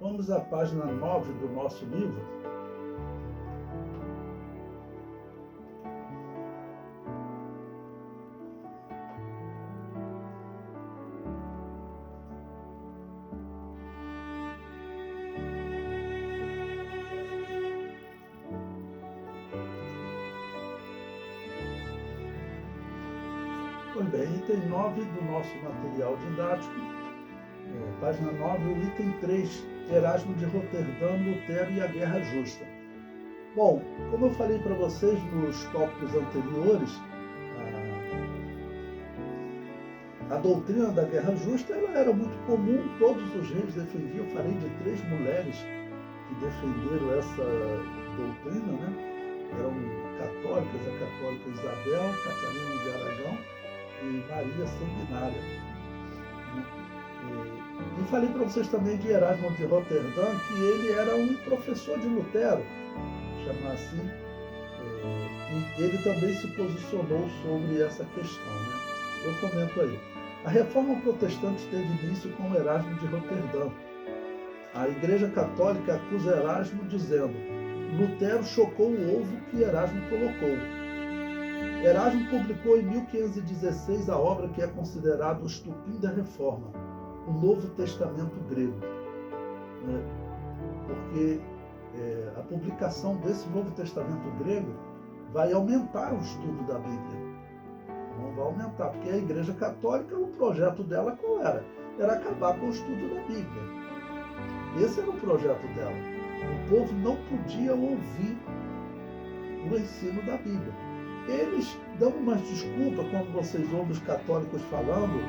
Vamos à página 9 do nosso livro. Pois bem, item 9 do nosso material didático, página 9, o item 3, Erasmo de Roterdã, Lutero e a Guerra Justa. Bom, como eu falei para vocês nos tópicos anteriores, a doutrina da Guerra Justa ela era muito comum, todos os reis defendiam. Eu falei de 3 mulheres que defenderam essa doutrina, né? Eram católicas, a católica Isabel, Catarina de Aragão e Maria Sanguinária. E falei para vocês também de Erasmo de Roterdã, que ele era um professor de Lutero, chamar assim, e ele também se posicionou sobre essa questão, né? Eu comento aí. A reforma protestante teve início com Erasmo de Roterdã. A Igreja Católica acusa Erasmo dizendo: Lutero chocou o ovo que Erasmo colocou. Erasmo publicou em 1516 a obra que é considerada o estupim da Reforma, o Novo Testamento grego. Porque a publicação desse Novo Testamento grego vai aumentar o estudo da Bíblia. Não vai aumentar, porque a Igreja Católica, o projeto dela qual era? Era acabar com o estudo da Bíblia. Esse era o projeto dela. O povo não podia ouvir o ensino da Bíblia. Eles dão umas desculpas quando vocês ouvem os católicos falando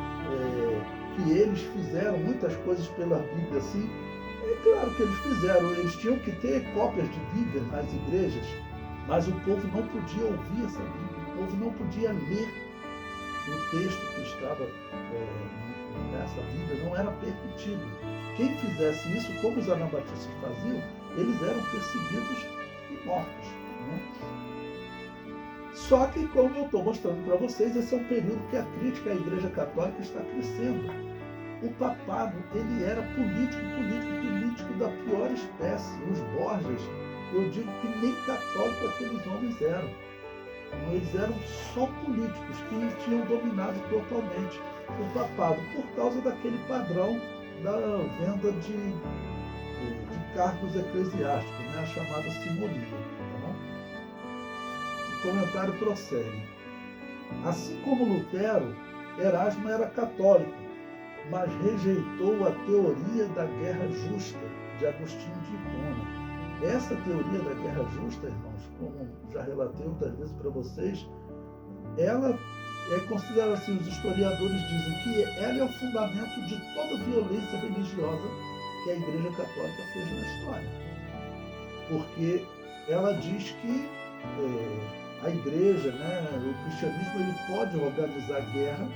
que eles fizeram muitas coisas pela Bíblia, assim. É claro que eles fizeram, eles tinham que ter cópias de Bíblia nas igrejas, mas o povo não podia ouvir essa Bíblia, o povo não podia ler o texto que estava nessa Bíblia, não era permitido. Quem fizesse isso, como os anabatistas faziam, eles eram perseguidos e mortos, né? Só que, como eu estou mostrando para vocês, esse é um período que a crítica à Igreja Católica está crescendo. O papado, ele era político da pior espécie. Os Borgias, eu digo que nem católico aqueles homens eram. Eles eram só políticos que tinham dominado totalmente o papado por causa daquele padrão da venda de cargos eclesiásticos, né, a chamada simonia. O comentário prossegue. Assim como Lutero, Erasmo era católico, mas rejeitou a teoria da guerra justa de Agostinho de Hipona. Essa teoria da guerra justa, irmãos, como já relatei outras vezes para vocês, ela é considerada assim, os historiadores dizem que ela é o fundamento de toda violência religiosa que a Igreja Católica fez na história. Porque ela diz que a igreja, né, o cristianismo, ele pode organizar guerra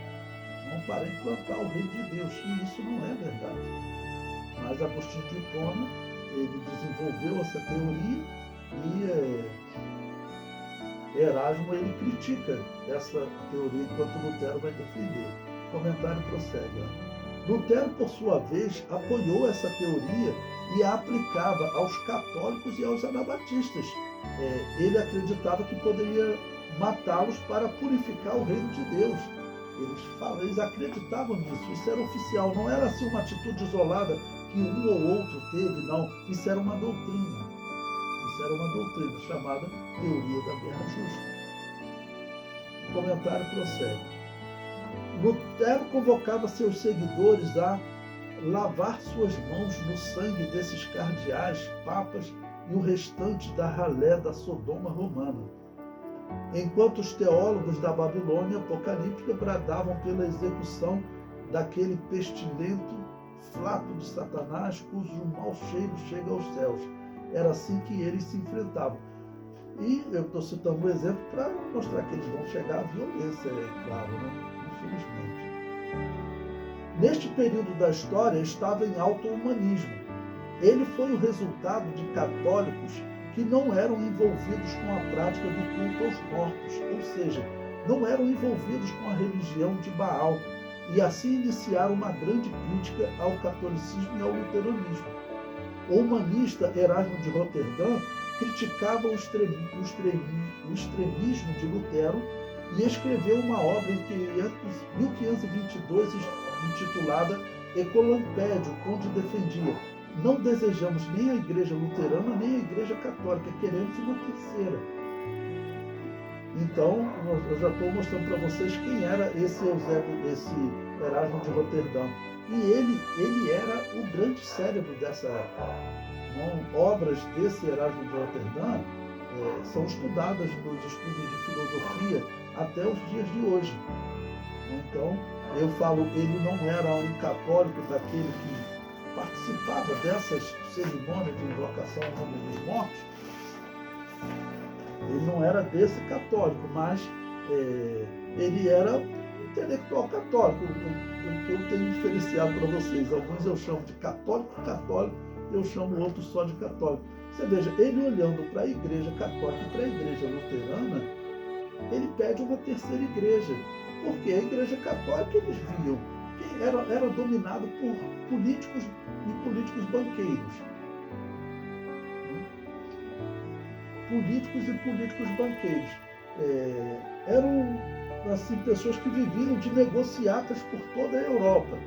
para implantar o reino de Deus, e isso não é verdade. Mas Agostinho de Hipona, ele desenvolveu essa teoria e Erasmo, ele critica essa teoria, enquanto Lutero vai defender. O comentário prossegue. Lutero, por sua vez, apoiou essa teoria e a aplicava aos católicos e aos anabatistas. Ele acreditava que poderia matá-los para purificar o reino de Deus. Eles acreditavam nisso, isso era oficial, não era assim uma atitude isolada que um ou outro teve, não. Isso era uma doutrina. Isso era uma doutrina chamada Teoria da Guerra Justa. O comentário prossegue. Lutero convocava seus seguidores a lavar suas mãos no sangue desses cardeais, papas e o restante da ralé da Sodoma romana, enquanto os teólogos da Babilônia apocalíptica bradavam pela execução daquele pestilento flaco de Satanás, cujo mau cheiro chega aos céus. Era assim que eles se enfrentavam. E eu estou citando um exemplo para mostrar que eles vão chegar à violência, é claro, né? Infelizmente. Neste período da história estava em alto o humanismo. Ele foi o resultado de católicos que não eram envolvidos com a prática do culto aos mortos, ou seja, não eram envolvidos com a religião de Baal, e assim iniciaram uma grande crítica ao catolicismo e ao luteranismo. O humanista Erasmo de Roterdã criticava o extremismo de Lutero e escreveu uma obra em 1522 intitulada Ecolampédio, onde defendia: não desejamos nem a Igreja Luterana nem a Igreja Católica, queremos uma terceira. Então, eu já estou mostrando para vocês quem era esse Erasmo de Roterdã. E ele era o grande cérebro dessa época. Obras desse Erasmo de Roterdã são estudadas nos estudos de filosofia até os dias de hoje. Então, eu falo, ele não era um católico daquele que participava dessas cerimônias de invocação ao nome dos mortos. Ele não era desse católico, mas ele era intelectual católico. O que eu tenho diferenciado para vocês, alguns eu chamo de católico, eu chamo outros só de católico. Você veja, ele olhando para a Igreja Católica e para a Igreja Luterana, ele pede uma terceira igreja. Porque a Igreja Católica eles viam que era dominado por políticos e políticos banqueiros. Políticos e políticos banqueiros. Eram assim, pessoas que viviam de negociatas por toda a Europa.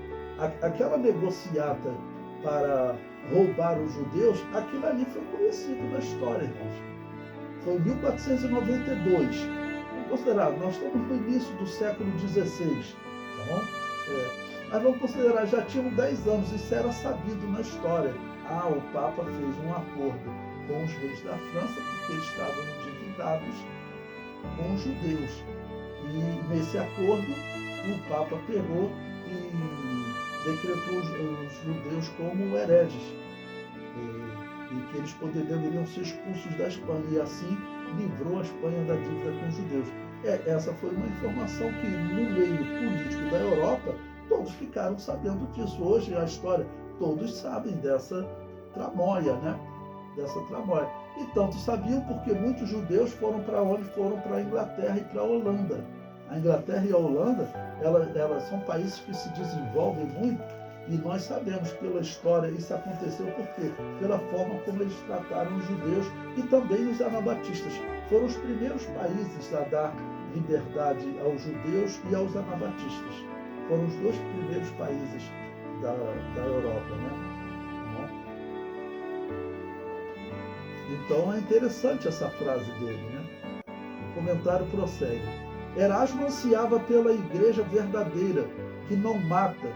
Aquela negociata para roubar os judeus, aquilo ali foi conhecido na história, irmãos. Foi em 1492. Vamos considerar, nós estamos no início do século XVI, tá bom? Mas vamos considerar, já tinham 10 anos, isso era sabido na história. O Papa fez um acordo com os reis da França, porque eles estavam endividados com os judeus. E nesse acordo, o Papa pegou e decretou os judeus como hereges, e que eles deveriam ser expulsos da Espanha, e assim livrou a Espanha da dívida com os judeus. Essa foi uma informação que, no meio político da Europa, todos ficaram sabendo disso. Hoje, a história, todos sabem dessa tramóia, né? Dessa tramóia. E tanto sabiam porque muitos judeus foram para onde? Foram para a Inglaterra e para a Holanda. A Inglaterra e a Holanda, elas são países que se desenvolvem muito, e nós sabemos pela história, isso aconteceu por quê? Pela forma como eles trataram os judeus e também os anabatistas. Foram os primeiros países a dar liberdade aos judeus e aos anabatistas. Foram os dois primeiros países da Europa, né? Então é interessante essa frase dele, né? O comentário prossegue. Erasmo ansiava pela igreja verdadeira, que não mata,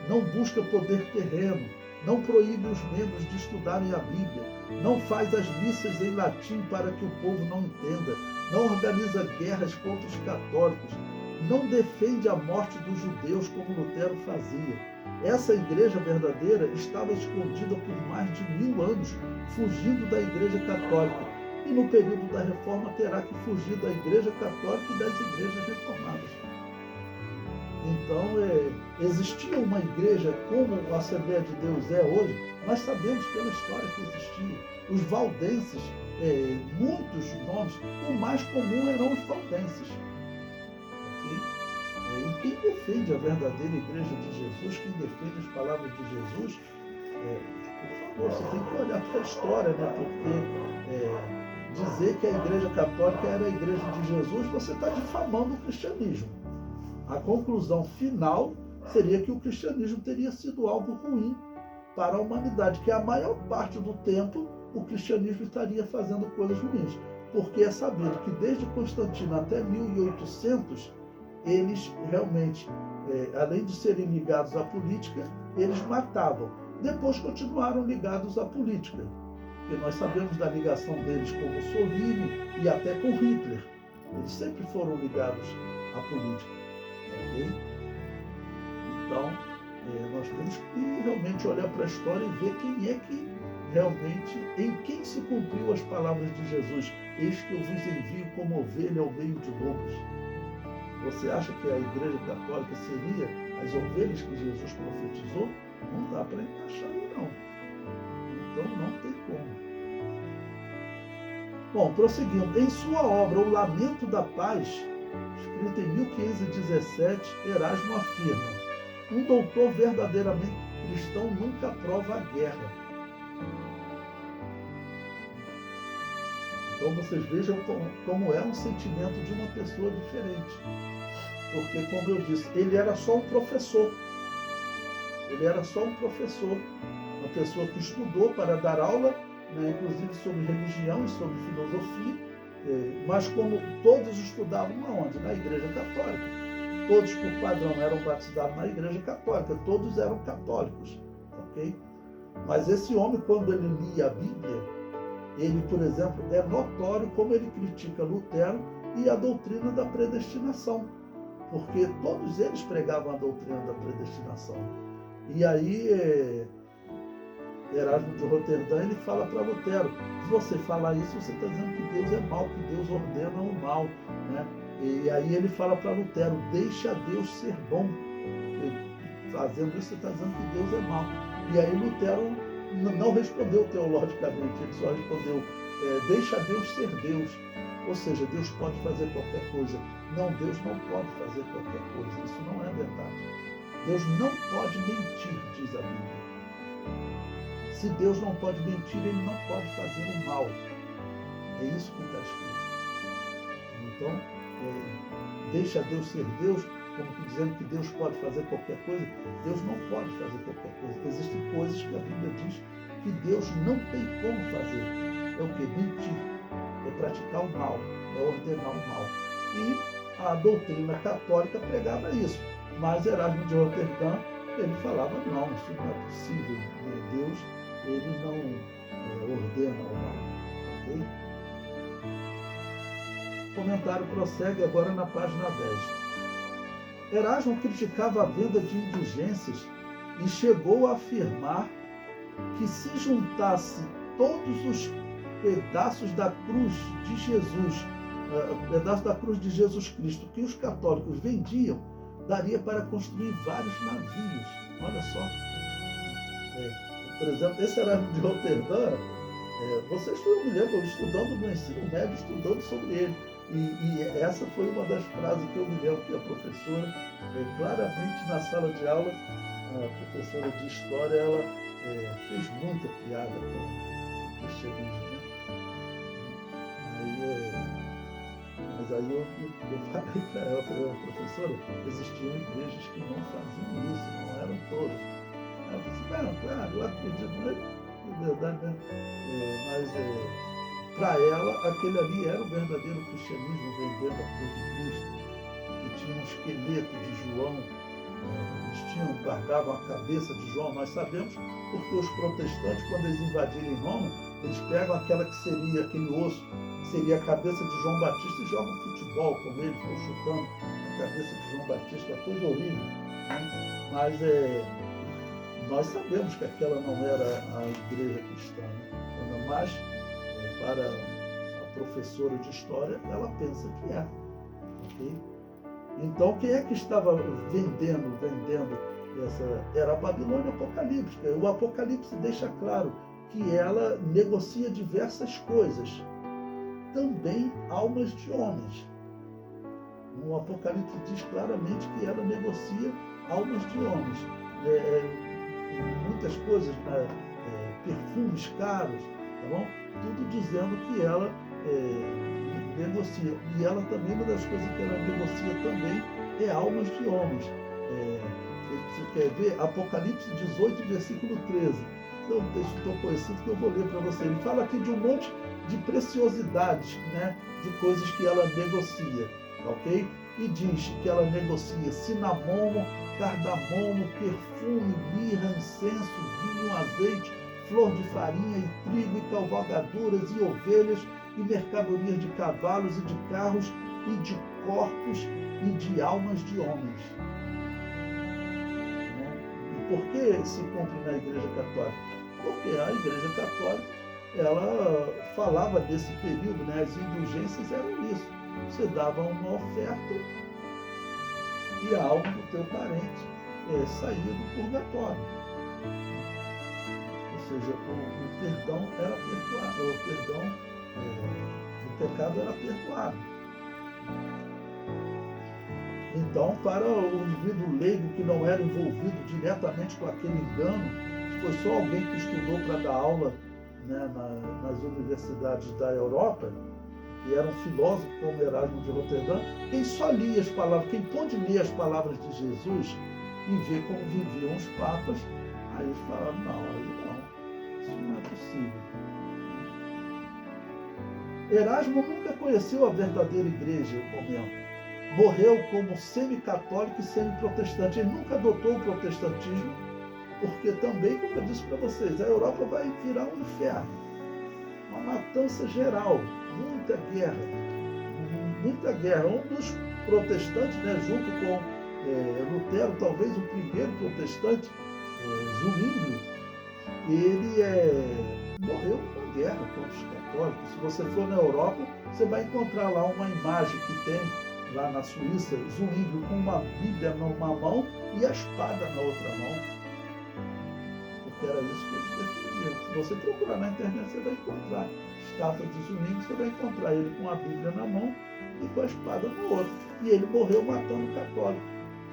não busca poder terreno, não proíbe os membros de estudarem a Bíblia, não faz as missas em latim para que o povo não entenda, não organiza guerras contra os católicos, não defende a morte dos judeus como Lutero fazia. Essa igreja verdadeira estava escondida por mais de 1000 anos, fugindo da igreja católica. E no período da Reforma terá que fugir da Igreja Católica e das igrejas reformadas. Então, existia uma igreja como a Assembleia de Deus é hoje, nós sabemos pela história que existia. Os valdenses, muitos nomes, o mais comum eram os valdenses. Okay? E quem defende a verdadeira igreja de Jesus, quem defende as palavras de Jesus, por favor, você tem que olhar para a história, né? Porque dizer que a Igreja Católica era a Igreja de Jesus, você está difamando o cristianismo. A conclusão final seria que o cristianismo teria sido algo ruim para a humanidade, que a maior parte do tempo o cristianismo estaria fazendo coisas ruins. Porque é sabido que desde Constantino até 1800, eles realmente, além de serem ligados à política, eles matavam. Depois continuaram ligados à política. Porque nós sabemos da ligação deles com Mussolini e até com Hitler. Eles sempre foram ligados à política. Okay? Então, nós temos que realmente olhar para a história e ver quem é que realmente, em quem se cumpriu as palavras de Jesus. Eis que eu vos envio como ovelha ao meio de lobos. Você acha que a Igreja Católica seria as ovelhas que Jesus profetizou? Não dá para encaixar aí, não. Então não tem como. Bom, prosseguindo. Em sua obra O Lamento da Paz, escrita em 1517, Erasmo afirma: um doutor verdadeiramente cristão nunca aprova a guerra. Então vocês vejam como é um sentimento de uma pessoa diferente. Porque, como eu disse, ele era só um professor. Ele era só um professor, uma pessoa que estudou para dar aula, né, inclusive sobre religião e sobre filosofia, mas como todos estudavam aonde? Na Igreja Católica. Todos, por padrão, eram batizados na Igreja Católica, todos eram católicos, ok? Mas esse homem, quando ele lia a Bíblia, ele, por exemplo, é notório como ele critica Lutero e a doutrina da predestinação, porque todos eles pregavam a doutrina da predestinação. E aí, Erasmo de Roterdã, ele fala para Lutero, se você falar isso, você está dizendo que Deus é mau, que Deus ordena o mal, né? E aí ele fala para Lutero, deixa Deus ser bom. E fazendo isso, você está dizendo que Deus é mau. E aí Lutero não respondeu teologicamente, ele só respondeu, deixa Deus ser Deus. Ou seja, Deus pode fazer qualquer coisa. Não, Deus não pode fazer qualquer coisa. Isso não é verdade. Deus não pode mentir, diz a Bíblia. Se Deus não pode mentir, ele não pode fazer o mal. É isso que está escrito. Então, deixa Deus ser Deus, como que dizendo que Deus pode fazer qualquer coisa. Deus não pode fazer qualquer coisa. Existem coisas que a Bíblia diz que Deus não tem como fazer. É o quê? Mentir. É praticar o mal. É ordenar o mal. E a doutrina católica pregava isso. Mas Erasmo de Roterdã, ele falava, não, isso não é possível. Deus, ele não ordena o mal. Ok? O comentário prossegue agora na página 10. Erasmo criticava a venda de indulgências e chegou a afirmar que se juntasse todos os pedaços da cruz de Jesus, pedaços da cruz de Jesus Cristo que os católicos vendiam, daria para construir vários navios. Olha só. Por exemplo, esse Erasmo de Roterdã, eu me lembro, estudando no ensino médio, estudando sobre ele. E essa foi uma das frases que eu me lembro que a professora, claramente na sala de aula, a professora de história, ela fez muita piada com o cristianismo, né? Mas aí eu falei para ela, professora, existiam igrejas que não faziam isso, não eram todas. Ela disse, não, claro, eu acredito, mas é verdade, né? Para ela, aquele ali era o verdadeiro cristianismo, vendendo a cruz de Cristo, que tinha um esqueleto de João, eles guardavam a cabeça de João. Nós sabemos porque os protestantes, quando eles invadirem Roma, eles pegam aquela que seria, aquele osso, que seria a cabeça de João Batista, e jogam futebol com ele, ficam chutando a cabeça de João Batista, coisa horrível, né? Mas nós sabemos que aquela não era a igreja cristã, né? Ainda mais para a professora de história, ela pensa que é. Okay? Então, quem é que estava vendendo essa? Era a Babilônia apocalíptica. O Apocalipse deixa claro que ela negocia diversas coisas, também almas de homens. O Apocalipse diz claramente que ela negocia almas de homens. Muitas coisas, perfumes caros, tá bom? Tudo dizendo que ela negocia. E ela também, uma das coisas que ela negocia também é almas de homens. Você quer ver? Apocalipse 18, versículo 13. Então, um texto tão conhecido que eu vou ler para você. Ele fala aqui de um monte de preciosidades, né? De coisas que ela negocia, ok? E diz que ela negocia cinamomo, cardamomo, perfume, mirra, incenso, vinho, azeite, flor de farinha e trigo, e cavalgaduras e ovelhas, e mercadorias de cavalos e de carros, e de corpos e de almas de homens. E por que se cumpre na Igreja Católica? Porque a Igreja Católica, ela falava desse período, né? As indulgências eram isso. Você dava uma oferta e a alma do teu parente saía do purgatório. Ou seja, o perdão era perdoado, o perdão do pecado era perdoado. Então, para o indivíduo leigo que não era envolvido diretamente com aquele engano, foi só alguém que estudou para dar aula, né, nas universidades da Europa, que era um filósofo como Erasmo de Roterdã, quem só lia as palavras, quem pôde ler as palavras de Jesus e ver como viviam os papas, aí eles falaram, não, isso não é possível. Erasmo nunca conheceu a verdadeira igreja, o momento. Morreu como semi-católico e semi-protestante. Ele nunca adotou o protestantismo, porque também, como eu disse para vocês, a Europa vai virar um inferno. Uma matança geral, muita guerra. Muita guerra. Um dos protestantes, né, junto com Lutero, talvez o primeiro protestante, Zwinglio, ele morreu numa guerra contra os católicos. Se você for na Europa, você vai encontrar lá uma imagem que tem lá na Suíça, Zwinglio com uma Bíblia numa mão e a espada na outra mão. Porque era isso que eles defendiam. Se você procurar na internet, você vai encontrar estátua de Zwinglio, você vai encontrar ele com a Bíblia na mão e com a espada no outro. E ele morreu matando o católico,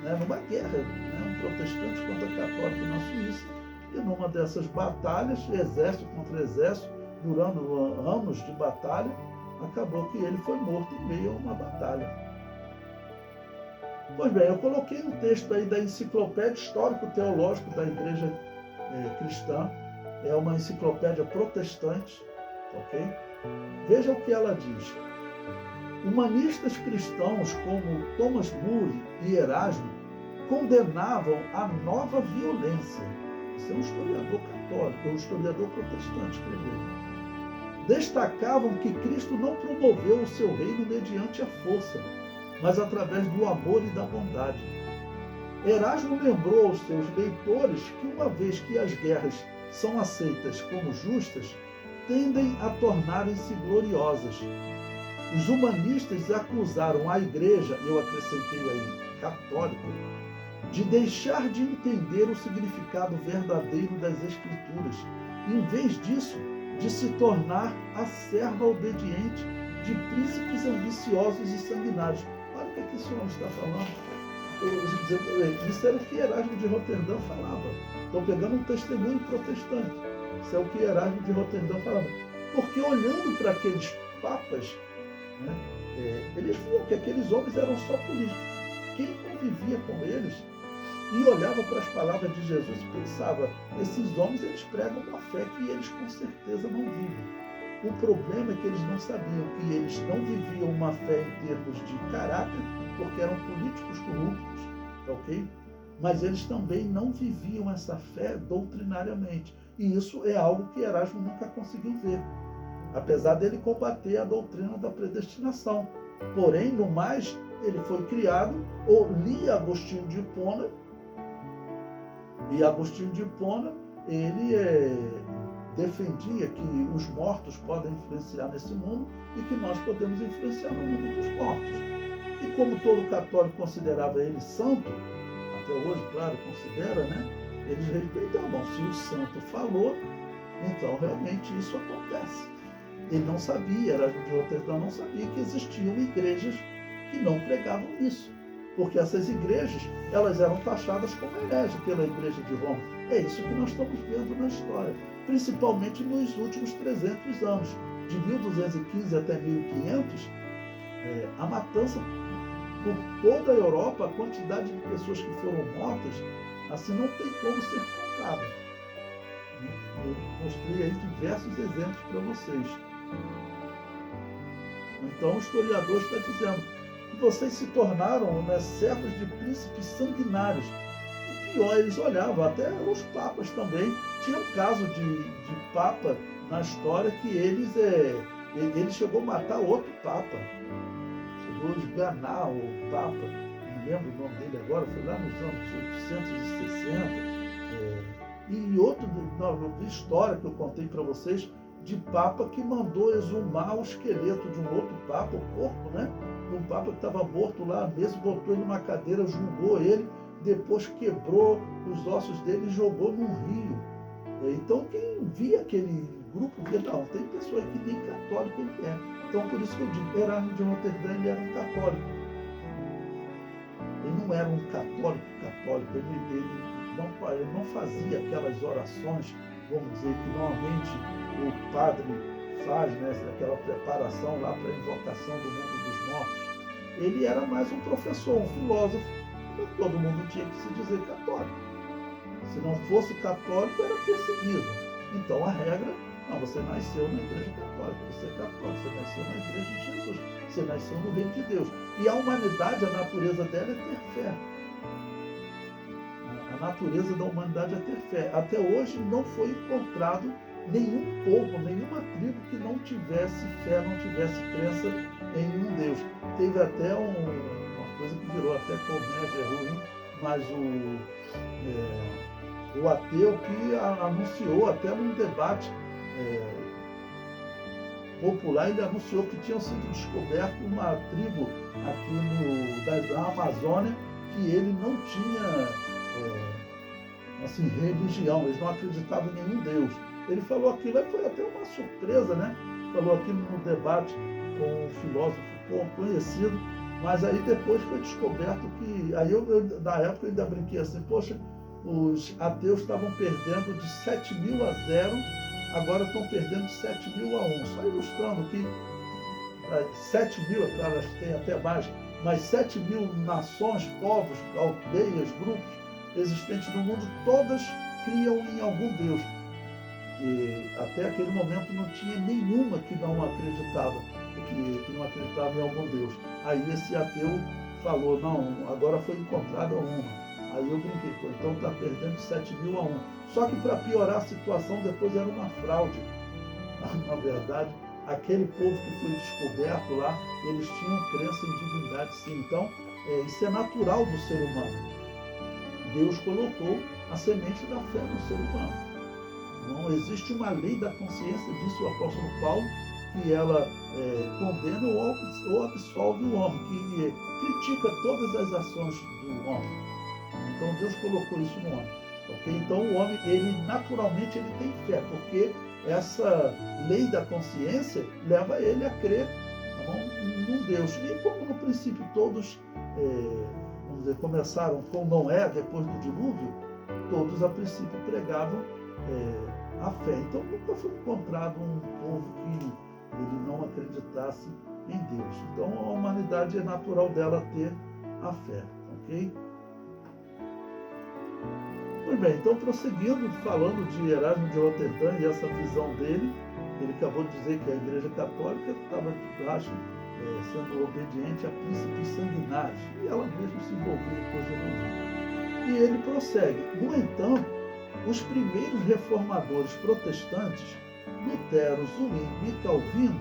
né, numa guerra, né, um protestante contra católico na Suíça. E numa dessas batalhas, exército contra exército, durando anos de batalha, acabou que ele foi morto em meio a uma batalha. Pois bem, eu coloquei um texto aí da Enciclopédia Histórico-Teológico da Igreja Cristã. É uma enciclopédia protestante, ok? Veja o que ela diz. Humanistas cristãos como Thomas More e Erasmo condenavam a nova violência. Esse é um historiador católico, um historiador protestante escreveu. Destacavam que Cristo não promoveu o seu reino mediante a força, mas através do amor e da bondade. Erasmo lembrou aos seus leitores que, uma vez que as guerras são aceitas como justas, tendem a tornarem-se gloriosas. Os humanistas acusaram a Igreja, eu acrescentei aí, católica, de deixar de entender o significado verdadeiro das Escrituras, em vez disso, de se tornar a serva obediente de príncipes ambiciosos e sanguinários. Olha o que esse homem está falando. Isso era o que Erasmo de Roterdã falava. Estou pegando um testemunho protestante. Isso é o que Erasmo de Roterdã falava. Porque olhando para aqueles papas, né, eles viam que aqueles homens eram só políticos. Quem convivia com eles e olhava para as palavras de Jesus e pensava, esses homens eles pregam uma fé que eles com certeza não vivem. O problema é que eles não sabiam que eles não viviam uma fé em termos de caráter, porque eram políticos corruptos, ok? Mas eles também não viviam essa fé doutrinariamente. E isso é algo que Erasmo nunca conseguiu ver, apesar dele combater a doutrina da predestinação. Porém, no mais, ele foi criado, ou lia Agostinho de Hipona, e Agostinho de Hipona, ele defendia que os mortos podem influenciar nesse mundo e que nós podemos influenciar no mundo dos mortos. E como todo católico considerava ele santo, até hoje, claro, considera, né? Eles respeitavam. Se o santo falou, então realmente isso acontece. Ele não sabia, Erasmo de Roterdã não sabia que existiam igrejas que não pregavam isso. Porque essas igrejas, elas eram taxadas como hereges pela Igreja de Roma. É isso que nós estamos vendo na história, principalmente nos últimos 300 anos. De 1215 até 1500, a matança por toda a Europa, a quantidade de pessoas que foram mortas, assim não tem como ser contada. Eu mostrei aí diversos exemplos para vocês. Então o historiador está dizendo que vocês se tornaram, né, servos de príncipes sanguinários. E pior, eles olhavam, até os papas também. Tinha um caso de papa na história que ele chegou a matar outro papa. Chegou a esganar o papa, não lembro o nome dele agora, foi lá nos anos 860. E outro de história que eu contei para vocês, de papa que mandou exumar o esqueleto de um outro papa, o corpo, né? De um papa que estava morto lá mesmo, botou ele numa cadeira, julgou ele, depois quebrou os ossos dele e jogou num rio. Então quem via aquele grupo via, não, tem pessoa que nem católico ele é. Então por isso que eu digo, Erasmo de Roterdã ele era um católico. Ele não era um católico, ele não fazia aquelas orações, vamos dizer, que normalmente o padre faz, né, aquela preparação lá para a invocação do mundo dos mortos, ele era mais um professor, um filósofo. Todo mundo tinha que se dizer católico. Se não fosse católico, era perseguido. Então a regra, não, você nasceu na igreja católica, você é católico, você nasceu na igreja de Jesus, você nasceu no reino de Deus. E a humanidade, a natureza dela é ter fé. A natureza da humanidade é ter fé. Até hoje não foi encontrado nenhum povo, nenhuma tribo que não tivesse fé, não tivesse crença em um Deus. Teve até uma coisa que virou até comédia ruim, mas o ateu que anunciou até num debate popular, ele anunciou que tinha sido descoberto uma tribo aqui da Amazônia que ele não tinha assim, religião, eles não acreditavam em nenhum Deus. Ele falou aquilo, foi até uma surpresa, né? Falou aquilo no debate com um filósofo conhecido, mas aí depois foi descoberto que, aí na época eu ainda brinquei assim, poxa, os ateus estavam perdendo de 7.000-0, agora estão perdendo de 7.000-1. Só ilustrando que 7.000, claro, acho que tem até mais, mas 7.000 nações, povos, aldeias, grupos existentes no mundo, todas criam em algum Deus. E até aquele momento não tinha nenhuma que não acreditava, que não acreditava em algum Deus. Aí esse ateu falou, não, agora foi encontrada uma. Aí eu brinquei, então está perdendo 7.000-1. Só que para piorar a situação, depois era uma fraude. Na verdade, aquele povo que foi descoberto lá, eles tinham crença em divindade, sim. Então, isso é natural do ser humano. Deus colocou a semente da fé no ser humano. Não existe uma lei da consciência, disse o apóstolo Paulo, que ela condena ou absolve o homem, que critica todas as ações do homem. Então Deus colocou isso no homem. Okay? Então o homem, ele naturalmente ele tem fé, porque essa lei da consciência leva ele a crer num Deus. E como no princípio todos vamos dizer, começaram com Noé, depois do dilúvio, todos a princípio pregavam a fé. Então nunca foi encontrado um povo que ele não acreditasse em Deus. Então a humanidade é natural dela ter a fé, ok? Muito bem, então prosseguindo, falando de Erasmo de Roterdã e essa visão dele, ele acabou de dizer que a Igreja Católica estava debaixo sendo obediente a príncipes sanguinários, e ela mesma se envolveu em coisa ruim. E ele prossegue. No entanto, os primeiros reformadores protestantes, Lutero, Zwingli e Calvino,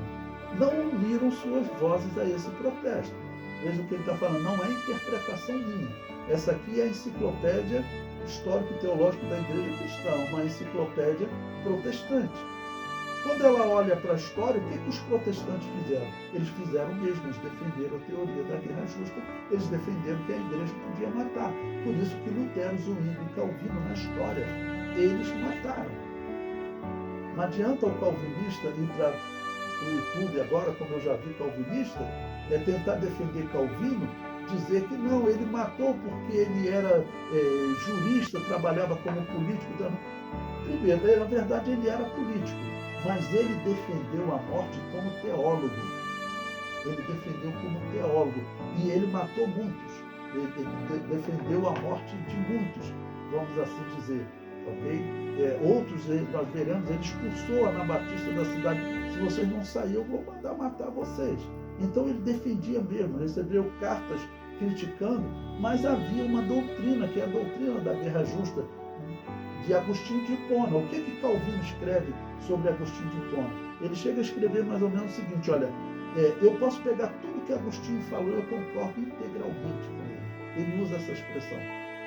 não uniram suas vozes a esse protesto. Veja o que ele está falando, não é interpretação minha. Essa aqui é a enciclopédia histórico-teológica da Igreja Cristã, uma enciclopédia protestante. Quando ela olha para a história, o que os protestantes fizeram? Eles fizeram o mesmo, eles defenderam a teoria da guerra justa, eles defenderam que a igreja podia matar. Por isso que Lutero, Zwingli e Calvino, na história, eles mataram. Não adianta o calvinista ir para o YouTube agora, como eu já vi calvinista, tentar defender Calvino, dizer que não, ele matou porque ele era jurista, trabalhava como político. Primeiro, na verdade, ele era político, mas ele defendeu a morte como teólogo. Ele defendeu como teólogo. E ele matou muitos. Ele defendeu a morte de muitos, vamos assim dizer. Okay? Outros, nós veremos, ele expulsou a Anabatista da cidade. Se vocês não saírem, eu vou mandar matar vocês. Então ele defendia mesmo, recebeu cartas criticando, mas havia uma doutrina, que é a doutrina da guerra justa, de Agostinho de Hipona. O que Calvino escreve sobre Agostinho de Hipona? Ele chega a escrever mais ou menos o seguinte, olha, eu posso pegar tudo que Agostinho falou, eu concordo integralmente com ele. Ele usa essa expressão.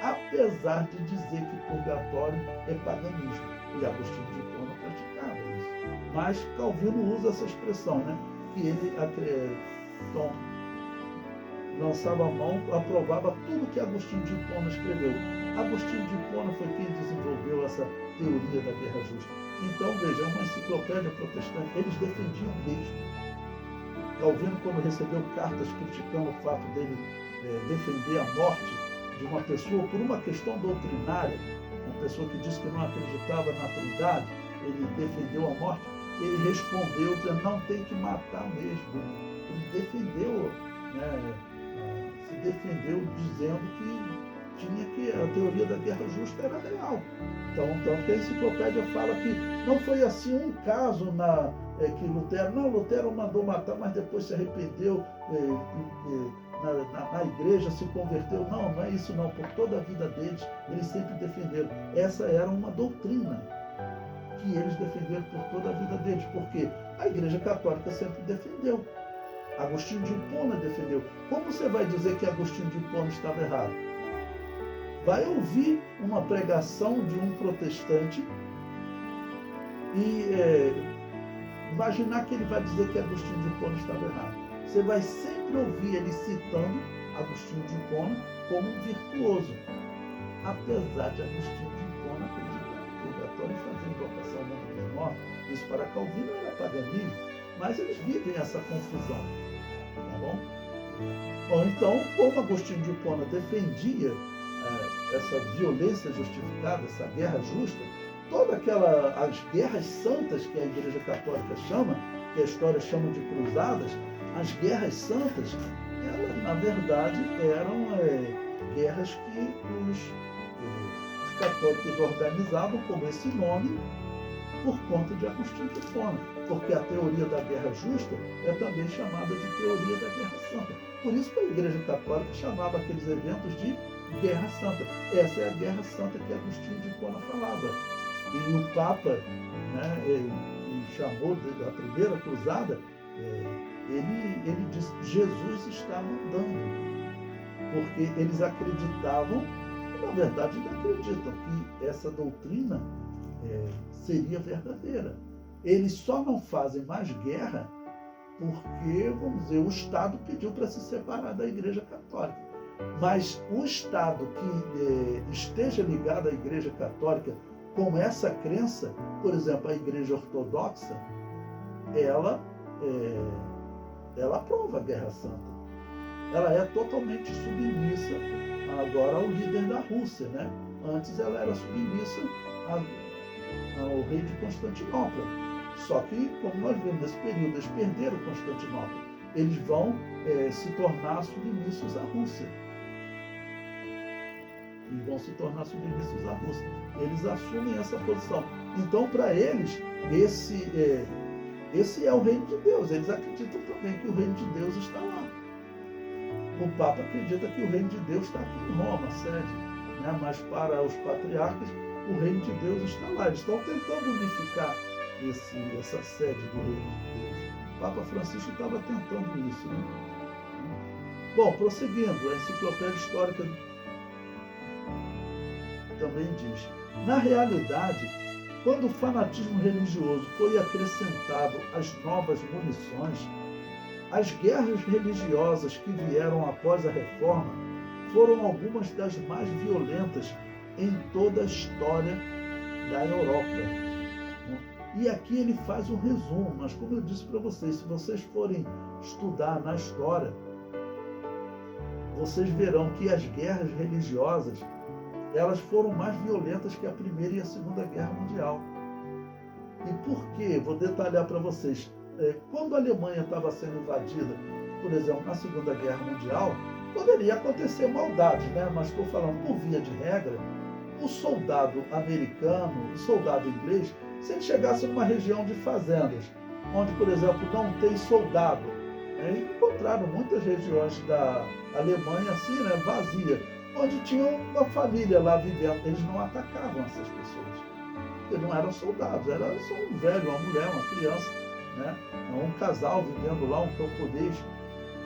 Apesar de dizer que purgatório é paganismo. E Agostinho de Hipona praticava isso. Mas Calvino usa essa expressão, né? Que ele lançava a mão, aprovava tudo que Agostinho de Hipona escreveu. Agostinho de Hipona foi quem desenvolveu essa teoria da guerra justa. Então, veja, é uma enciclopédia protestante. Eles defendiam mesmo. Calvino, quando recebeu cartas criticando o fato dele defender a morte de uma pessoa por uma questão doutrinária, uma pessoa que disse que não acreditava na Trindade, ele defendeu a morte, ele respondeu dizendo, não tem que matar mesmo. Ele defendeu, né, se defendeu dizendo que tinha que a teoria da guerra justa era real. Então que a enciclopédia fala que não foi assim um caso que Lutero mandou matar, mas depois se arrependeu, na igreja se converteu. Não é isso não. Por toda a vida deles, eles sempre defenderam. Essa era uma doutrina que eles defenderam por toda a vida deles, porque a Igreja Católica sempre defendeu. Agostinho de Hipona defendeu. Como você vai dizer que Agostinho de Hipona estava errado? Vai ouvir uma pregação de um protestante e imaginar que ele vai dizer que Agostinho de Hipona estava errado. Você vai sempre ouvir ele citando Agostinho de Hipona como um virtuoso. Apesar de Agostinho de Hipona acreditar no purgatório e fazer invocação ao nome dos mortos, isso para Calvino era paganismo, mas eles vivem essa confusão. Tá bom? Bom, então, como Agostinho de Hipona defendia essa violência justificada, essa guerra justa, as guerras santas que a Igreja Católica chama, que a história chama de cruzadas, as guerras santas, elas na verdade eram guerras que os católicos organizavam com esse nome por conta de Agostinho de Hipona, porque a teoria da guerra justa é também chamada de teoria da guerra santa. Por isso que a Igreja Católica chamava aqueles eventos de Guerra Santa. Essa é a Guerra Santa que Agostinho de Hipona falava. E o Papa, né, que chamou da primeira cruzada, ele disse que Jesus está mandando. Porque eles acreditavam, na verdade ainda acreditam, que essa doutrina seria verdadeira. Eles só não fazem mais guerra porque, vamos dizer, o Estado pediu para se separar da Igreja Católica. Mas o Estado que esteja ligado à Igreja Católica com essa crença, por exemplo, a Igreja Ortodoxa, ela aprova a Guerra Santa. Ela é totalmente submissa agora ao líder da Rússia, né? Antes ela era submissa ao rei de Constantinopla. Só que, como nós vemos nesse período, eles perderam Constantinopla. Eles vão se tornar submissos à Rússia. E vão se tornar submissos à Rússia. Eles assumem essa posição. Então, para eles, esse é o reino de Deus. Eles acreditam também que o reino de Deus está lá. O Papa acredita que o reino de Deus está aqui em Roma, a sede. Né? Mas para os patriarcas, o reino de Deus está lá. Eles estão tentando unificar essa sede do reino de Deus. O Papa Francisco estava tentando isso. Né? Bom, prosseguindo, a Enciclopédia Histórica também diz: na realidade, quando o fanatismo religioso foi acrescentado às novas munições, as guerras religiosas que vieram após a Reforma foram algumas das mais violentas em toda a história da Europa. E aqui ele faz um resumo, mas como eu disse para vocês, se vocês forem estudar na história, vocês verão que as guerras religiosas, elas foram mais violentas que a Primeira e a Segunda Guerra Mundial. E por quê? Vou detalhar para vocês. Quando a Alemanha estava sendo invadida, por exemplo, na Segunda Guerra Mundial, poderia acontecer maldade, né? Mas estou falando por via de regra, o soldado americano, o soldado inglês, se ele chegasse numa região de fazendas, onde, por exemplo, não tem soldado, encontraram muitas regiões da Alemanha assim, né, vazia, onde tinha uma família lá vivendo. Eles não atacavam essas pessoas, porque não eram soldados, era só um velho, uma mulher, uma criança, né, um casal vivendo lá, um camponês.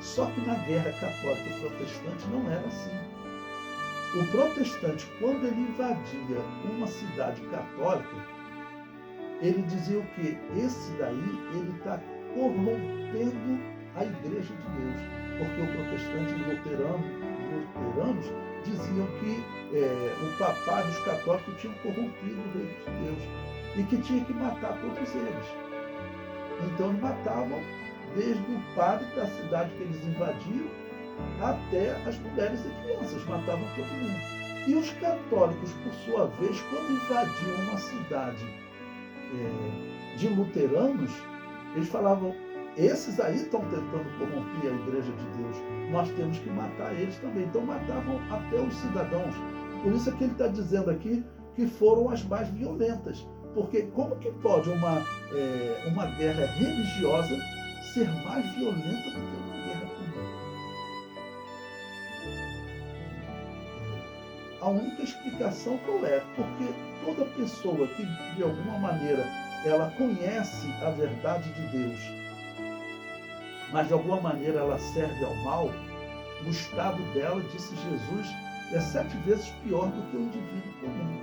Só que na guerra católica e protestante não era assim. O protestante, quando ele invadia uma cidade católica, ele dizia o quê? Esse daí, ele está corrompendo a Igreja de Deus. Porque o protestante e luteranos diziam que o papado e os católicos tinham corrompido o reino de Deus e que tinha que matar todos eles. Então eles matavam desde o padre da cidade que eles invadiam até as mulheres e crianças, matavam todo mundo. E os católicos, por sua vez, quando invadiam uma cidade de luteranos, eles falavam, esses aí estão tentando corromper a igreja de Deus, nós temos que matar eles também. Então matavam até os cidadãos. Por isso é que ele está dizendo aqui que foram as mais violentas. Porque como que pode uma guerra religiosa ser mais violenta do que uma guerra comum? A única explicação qual é? Porque toda pessoa que, de alguma maneira, ela conhece a verdade de Deus, mas de alguma maneira ela serve ao mal, o estado dela, disse Jesus, é 7 vezes pior do que o indivíduo comum.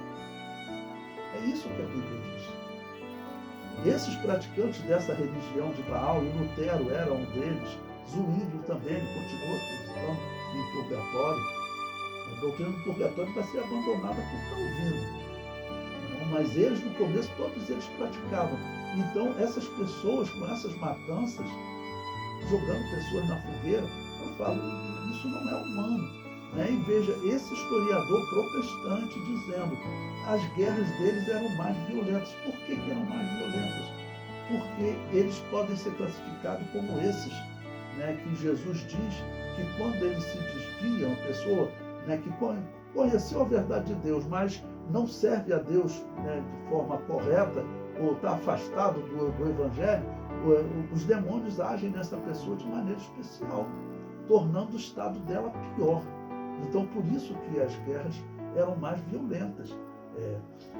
É isso que a Bíblia diz. Esses praticantes dessa religião de Baal, e Lutero era um deles, Zwinglio também, ele continua acreditando em purgatório. A doutrina do purgatório vai ser abandonada por Calvino. Mas eles, no começo, todos eles praticavam. Então, essas pessoas, com essas matanças, jogando pessoas na fogueira, eu falo, isso não é humano. Né? E veja, esse historiador protestante dizendo, as guerras deles eram mais violentas. Por que eram mais violentas? Porque eles podem ser classificados como esses, né? Que Jesus diz que quando eles se desviam, a pessoa, né, que conheceu a verdade de Deus, mas não serve a Deus, né, de forma correta, ou está afastado do Evangelho, os demônios agem nessa pessoa de maneira especial, tornando o estado dela pior. Então, por isso que as guerras eram mais violentas.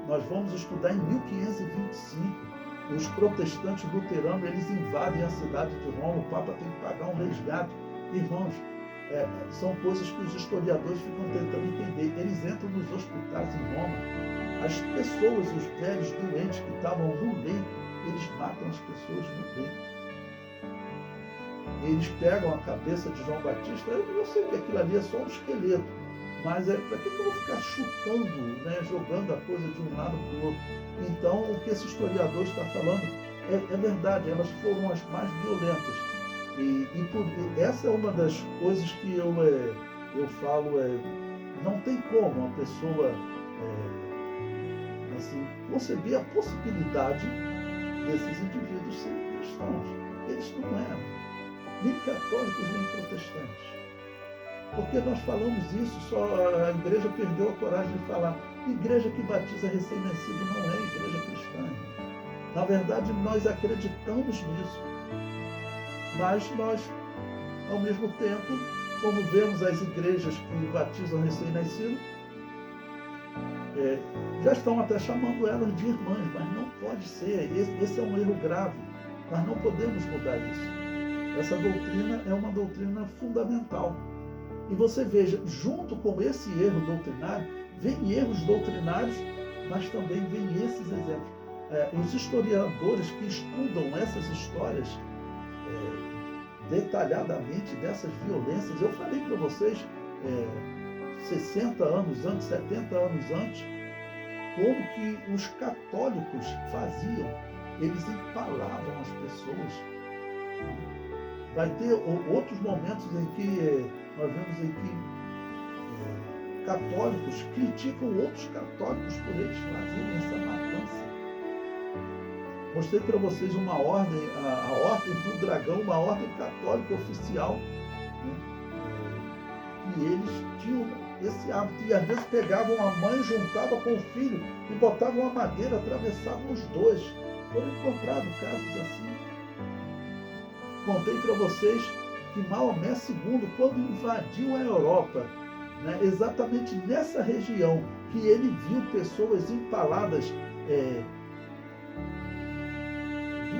Nós vamos estudar em 1525, os protestantes luteranos, eles invadem a cidade de Roma, o Papa tem que pagar um resgate. Irmãos, são coisas que os historiadores ficam tentando entender. Eles entram nos hospitais em Roma, as pessoas, os velhos doentes que estavam no leito, eles matam as pessoas no leito. Eles pegam a cabeça de João Batista, eu sei que aquilo ali é só um esqueleto, mas para que eu vou ficar chutando, né, jogando a coisa de um lado para o outro? Então, o que esse historiador está falando é verdade, elas foram as mais violentas. E essa é uma das coisas que eu falo, não tem como a pessoa assim, conceber a possibilidade desses indivíduos serem cristãos. Eles não eram nem católicos nem protestantes. Porque nós falamos isso, só a igreja perdeu a coragem de falar. Igreja que batiza recém-nascido não é igreja cristã. Na verdade, nós acreditamos nisso. Mas nós, ao mesmo tempo, como vemos as igrejas que batizam recém-nascido, já estão até chamando elas de irmãs, mas não pode ser. Esse é um erro grave. Nós não podemos mudar isso. Essa doutrina é uma doutrina fundamental. E você veja, junto com esse erro doutrinário, vem erros doutrinários, mas também vem esses exemplos. Os historiadores que estudam essas histórias detalhadamente dessas violências, eu falei para vocês 60 anos antes, 70 anos antes, como que os católicos faziam. Eles empalavam as pessoas. Vai ter outros momentos em que nós vemos em que católicos criticam outros católicos por eles fazerem essa matança. Mostrei para vocês uma ordem, a ordem do dragão, uma ordem católica oficial, né? E eles tinham esse hábito, e às vezes pegavam a mãe, juntavam com o filho e botavam a madeira, atravessavam os dois. Foram encontrados casos assim. Contei para vocês que Maomé II, quando invadiu a Europa, né, exatamente nessa região, que ele viu pessoas empaladas,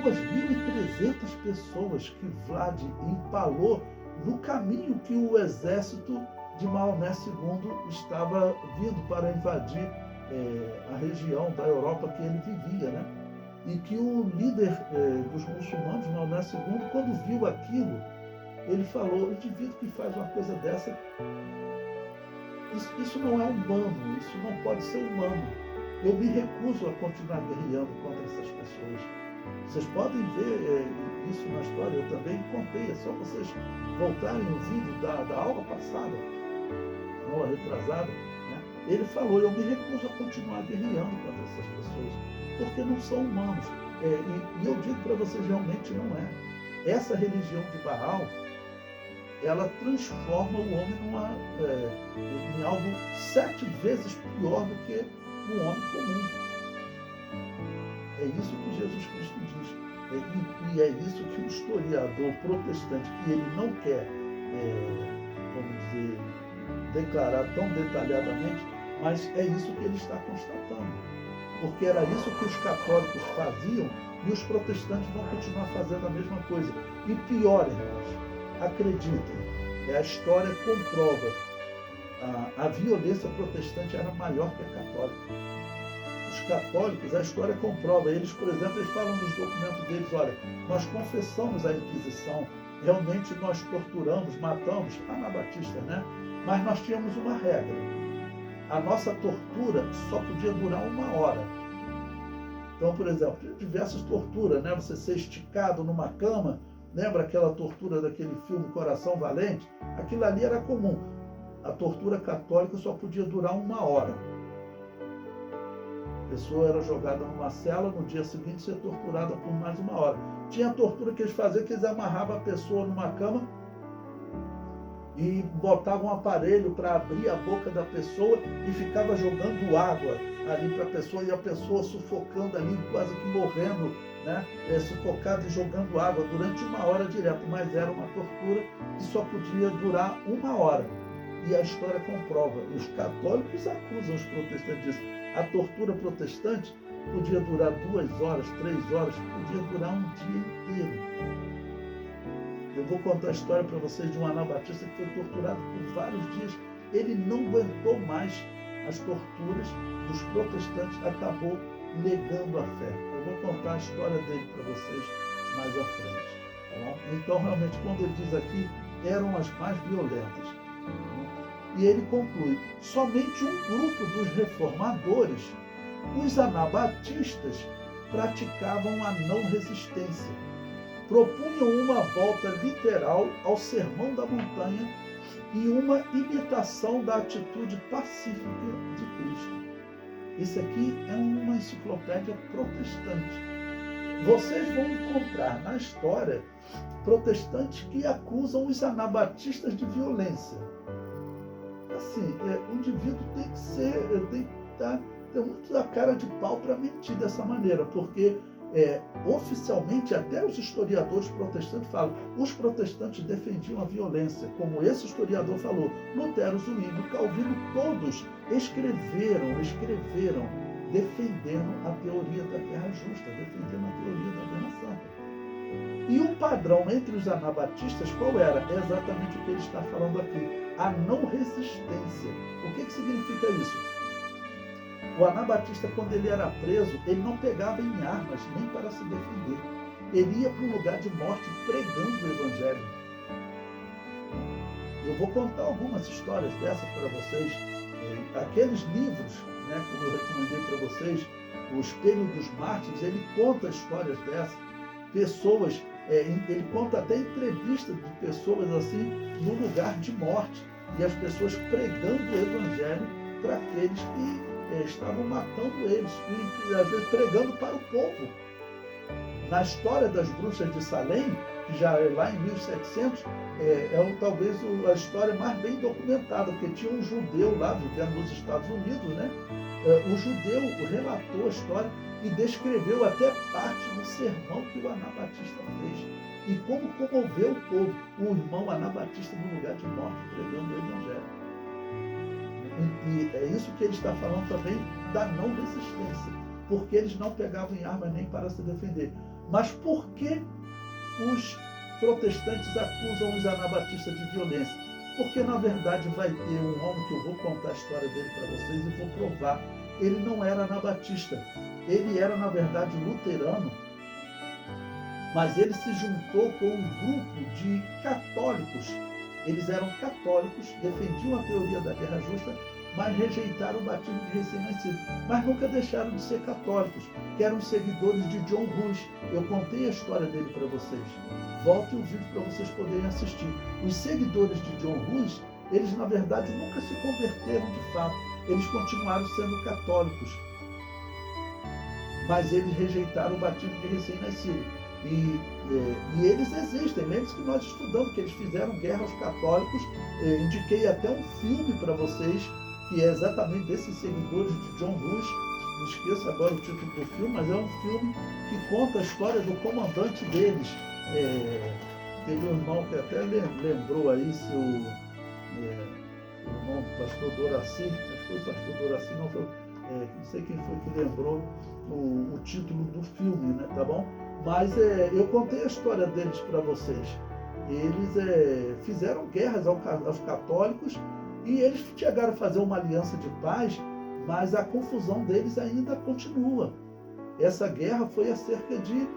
2.300 pessoas que Vlad empalou no caminho que o exército de Maomé II estava vindo para invadir a região da Europa que ele vivia, né? E que o líder dos muçulmanos, Maomé II, quando viu aquilo, ele falou, o indivíduo que faz uma coisa dessa, isso não é humano, isso não pode ser humano. Eu me recuso a continuar guerreando contra essas pessoas. Vocês podem ver isso na história, eu também contei, é só vocês voltarem o vídeo da aula passada, na aula retrasada, né? Ele falou, eu me recuso a continuar guerreando contra essas pessoas, porque não são humanos. E eu digo para vocês, realmente não é. Essa religião de Baal, ela transforma o homem em algo 7 vezes pior do que um homem comum. É isso que Jesus Cristo diz. E é isso que o historiador protestante, que ele não quer, vamos dizer, declarar tão detalhadamente, mas é isso que ele está constatando. Porque era isso que os católicos faziam e os protestantes vão continuar fazendo a mesma coisa. E pior, irmãos, acreditem, a história comprova, a violência protestante era maior que a católica. Os católicos, a história comprova, eles, por exemplo, eles falam nos documentos deles, olha, nós confessamos a Inquisição, realmente nós torturamos, matamos, anabatistas, né? Mas nós tínhamos uma regra. A nossa tortura só podia durar 1 hora. Então, por exemplo, diversas torturas, né? Você ser esticado numa cama, lembra aquela tortura daquele filme Coração Valente? Aquilo ali era comum. A tortura católica só podia durar 1 hora. A pessoa era jogada numa cela, no dia seguinte ser torturada por mais 1 hora. Tinha a tortura que eles faziam, que eles amarravam a pessoa numa cama e botavam um aparelho para abrir a boca da pessoa e ficava jogando água ali para a pessoa, e a pessoa sufocando ali, quase que morrendo, né? Sufocada e jogando água durante 1 hora direto, mas era uma tortura que só podia durar 1 hora. E a história comprova. Os católicos acusam os protestantes disso. A tortura protestante podia durar 2 horas, 3 horas, podia durar um dia inteiro. Eu vou contar a história para vocês de um anabatista que foi torturado por vários dias. Ele não aguentou mais as torturas dos protestantes, acabou negando a fé. Eu vou contar a história dele para vocês mais à frente. Tá bom? Então, realmente, quando ele diz aqui, eram as mais violentas. E ele conclui, somente um grupo dos reformadores, os anabatistas, praticavam a não resistência. Propunham uma volta literal ao Sermão da Montanha e uma imitação da atitude pacífica de Cristo. Isso aqui é uma enciclopédia protestante. Vocês vão encontrar na história protestantes que acusam os anabatistas de violência. Assim, o indivíduo tem que ter muito a cara de pau para mentir dessa maneira, porque oficialmente até os historiadores protestantes falam, os protestantes defendiam a violência, como esse historiador falou, Lutero, Zwinglio, Calvino, todos escreveram defendendo a teoria da guerra justa, defendendo a teoria da guerra santa. E o padrão entre os anabatistas qual era? É exatamente o que ele está falando aqui, a não resistência. O que significa isso? O anabatista, quando ele era preso, ele não pegava em armas nem para se defender. Ele ia para um lugar de morte pregando o Evangelho. Eu vou contar algumas histórias dessas para vocês. Aqueles livros, né, como eu recomendei para vocês, O Espelho dos Mártires, ele conta histórias dessas. Pessoas, ele conta até entrevistas de pessoas assim, no lugar de morte. E as pessoas pregando o Evangelho para aqueles que estavam matando eles, e às vezes pregando para o povo. Na história das bruxas de Salem, que já é lá em 1700, talvez a história mais bem documentada, porque tinha um judeu lá vivendo nos Estados Unidos, né? O judeu relatou a história e descreveu até parte do sermão que o anabatista fez. E como comoveu o povo, o irmão anabatista no lugar de morte, pregando o Evangelho. E é isso que ele está falando também da não resistência, porque eles não pegavam em armas nem para se defender. Mas por que os protestantes acusam os anabatistas de violência? Porque na verdade vai ter um homem que eu vou contar a história dele para vocês e vou provar. Ele não era anabatista, ele era na verdade luterano, mas ele se juntou com um grupo de católicos. Eles eram católicos, defendiam a teoria da guerra justa, mas rejeitaram o batismo de recém-nascido. Mas nunca deixaram de ser católicos, que eram seguidores de John Hus. Eu contei a história dele para vocês. Volte o vídeo para vocês poderem assistir. Os seguidores de John Hus, eles na verdade nunca se converteram de fato. Eles continuaram sendo católicos. mas eles rejeitaram o batismo de recém-nascido. E eles existem, lembre-se que nós estudamos que eles fizeram guerra aos católicos. Indiquei até um filme para vocês, que é exatamente desses seguidores de John Hus. Não esqueço agora o título do filme, mas é um filme que conta a história do comandante deles. Teve um irmão que até lembrou aí o irmão do pastor Doraci, acho que foi o pastor Doraci, não sei quem foi que lembrou o título do filme, né, tá bom? Mas eu contei a história deles para vocês. Eles fizeram guerras aos católicos e eles chegaram a fazer uma aliança de paz, mas a confusão deles ainda continua. Essa guerra foi há cerca de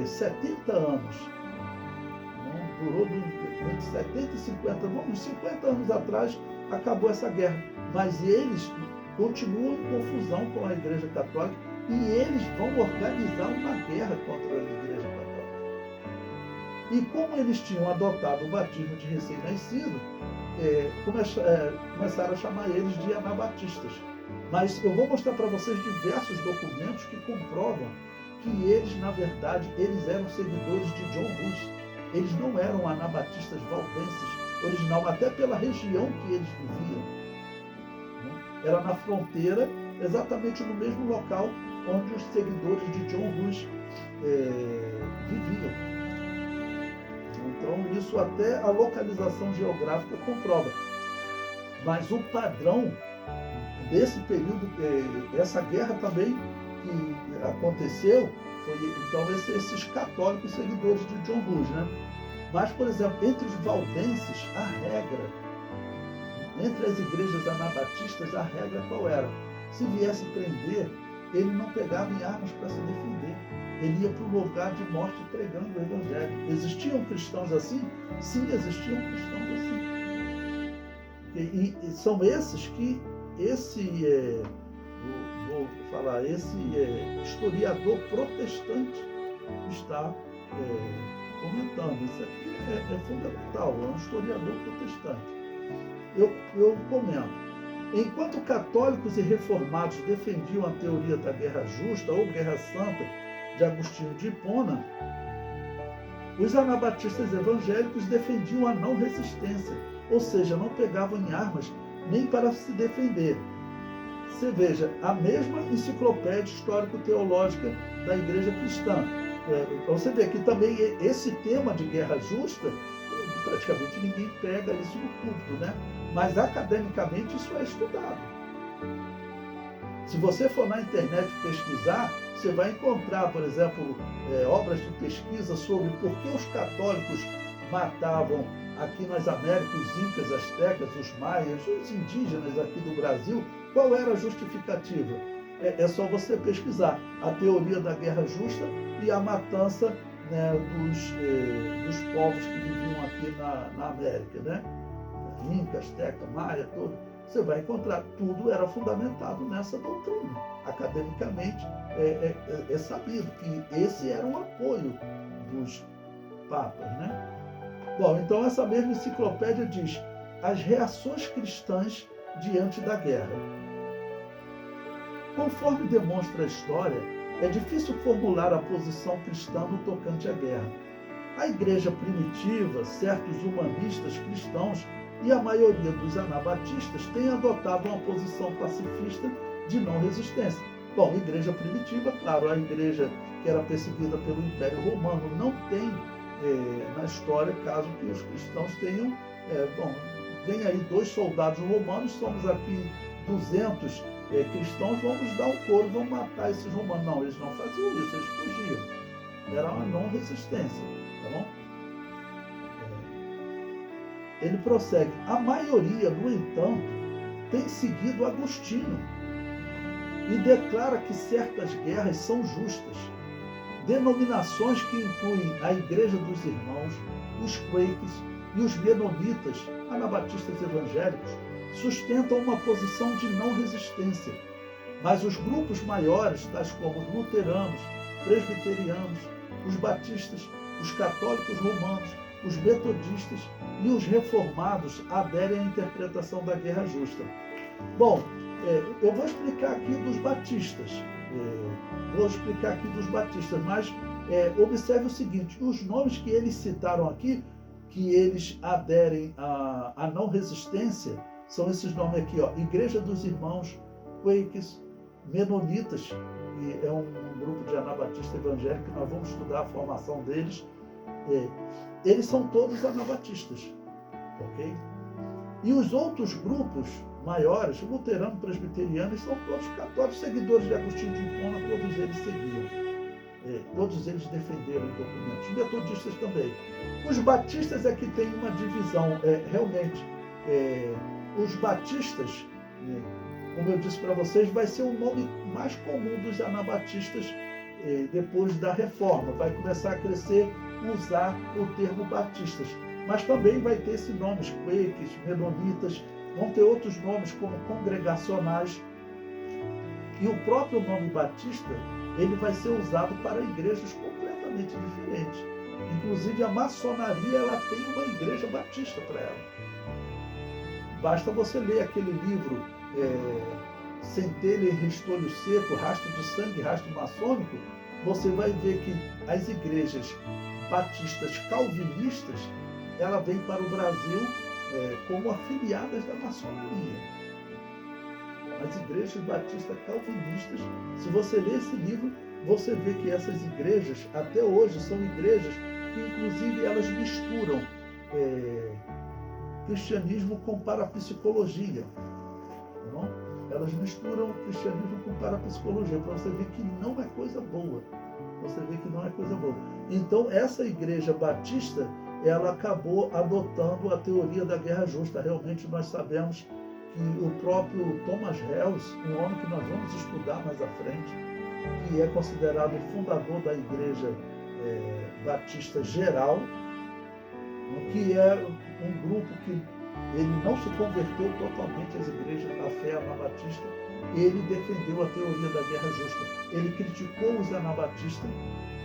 70 anos. Durou entre 70 e 50, uns 50 anos atrás acabou essa guerra. Mas eles continuam em confusão com a Igreja Católica e eles vão organizar uma guerra contra a Igreja Católica. E como eles tinham adotado o batismo de recém-nascido, começaram a chamar eles de anabatistas. Mas eu vou mostrar para vocês diversos documentos que comprovam que eles, na verdade, eles eram seguidores de John Hus. Eles não eram anabatistas valdenses original, até pela região que eles viviam. Era na fronteira, exatamente no mesmo local onde os seguidores de John Hus viviam. Então, isso até a localização geográfica comprova. Mas o padrão desse período, essa guerra também que aconteceu, foi então esses católicos seguidores de John Hus, né? Mas, por exemplo, entre os valdenses, a regra, entre as igrejas anabatistas, a regra qual era? Se viesse prender, ele não pegava em armas para se defender. Ele ia para um lugar de morte pregando o evangelho. Existiam cristãos assim? Sim, existiam cristãos assim. E são esses que esse historiador protestante está comentando. Isso aqui é fundamental, é um historiador protestante. Eu comento. Enquanto católicos e reformados defendiam a teoria da guerra justa ou guerra santa de Agostinho de Hipona, os anabatistas evangélicos defendiam a não resistência, ou seja, não pegavam em armas nem para se defender. Você veja, a mesma enciclopédia histórico-teológica da Igreja Cristã. Você vê que também esse tema de guerra justa, praticamente ninguém pega isso no púlpito, né? Mas academicamente isso é estudado. Se você for na internet pesquisar, você vai encontrar, por exemplo, obras de pesquisa sobre por que os católicos matavam aqui nas Américas os incas, astecas, os maias, os indígenas aqui do Brasil. Qual era a justificativa? É só você pesquisar a teoria da guerra justa e a matança, né, dos povos que viviam aqui na América, né? Inca, asteca, maia, tudo. Você vai encontrar, tudo era fundamentado nessa doutrina. Academicamente é sabido que esse era um apoio dos papas, né? Bom, então essa mesma enciclopédia diz as reações cristãs diante da guerra. Conforme demonstra a história, é difícil formular a posição cristã no tocante à guerra. A igreja primitiva, certos humanistas cristãos e a maioria dos anabatistas têm adotado uma posição pacifista de não resistência. Bom, igreja primitiva, claro, a igreja que era perseguida pelo Império Romano não tem na história caso que os cristãos tenham, vem aí 2 soldados romanos, somos aqui 200 cristãos, vamos dar um couro, vamos matar esses romanos. Não, eles não faziam isso, eles fugiam. Era uma não resistência, tá bom? Ele prossegue. A maioria, no entanto, tem seguido Agostinho e declara que certas guerras são justas. Denominações que incluem a Igreja dos Irmãos, os Quakers e os Menonitas, anabatistas evangélicos, sustentam uma posição de não resistência. Mas os grupos maiores, tais como os luteranos, presbiterianos, os batistas, os católicos romanos, os metodistas e os reformados aderem à interpretação da guerra justa. Bom, eu vou explicar aqui dos batistas. Vou explicar aqui dos batistas, mas observe o seguinte, os nomes que eles citaram aqui, que eles aderem à não resistência, são esses nomes aqui, ó, Igreja dos Irmãos, Quakers, Menonitas, que é um grupo de anabatista evangélico, que nós vamos estudar a formação deles. Eles são todos anabatistas, ok? E os outros grupos maiores, luterano, presbiteriano, são todos católicos, seguidores de Agostinho de Hipona, todos eles seguiam. Todos eles defenderam os documentos. Os metodistas também. Os batistas é que tem uma divisão. Realmente, os batistas, como eu disse para vocês, vai ser o nome mais comum dos anabatistas depois da reforma. Vai começar a crescer, usar o termo batistas. Mas também vai ter esses nomes, quakers, menonitas, vão ter outros nomes como congregacionais. E o próprio nome batista, ele vai ser usado para igrejas completamente diferentes. Inclusive a maçonaria, ela tem uma igreja batista para ela. Basta você ler aquele livro Centelha e Restolho Seco, Rastro de Sangue, Rastro Maçônico, você vai ver que as igrejas batistas calvinistas, ela vem para o Brasil como afiliadas da maçonaria. As igrejas batistas calvinistas, se você ler esse livro, você vê que essas igrejas, até hoje, são igrejas que, inclusive, elas misturam cristianismo com parapsicologia. Tá bom? Elas misturam o cristianismo com parapsicologia, para você ver que não é coisa boa. Você vê que não é coisa boa. Então, essa igreja batista, ela acabou adotando a teoria da guerra justa. Realmente, nós sabemos que o próprio Thomas Hells, um homem que nós vamos estudar mais à frente, que é considerado o fundador da igreja batista geral, que é um grupo que ele não se converteu totalmente às igrejas da fé anabatista, ele defendeu a teoria da guerra justa. Ele criticou os anabatistas,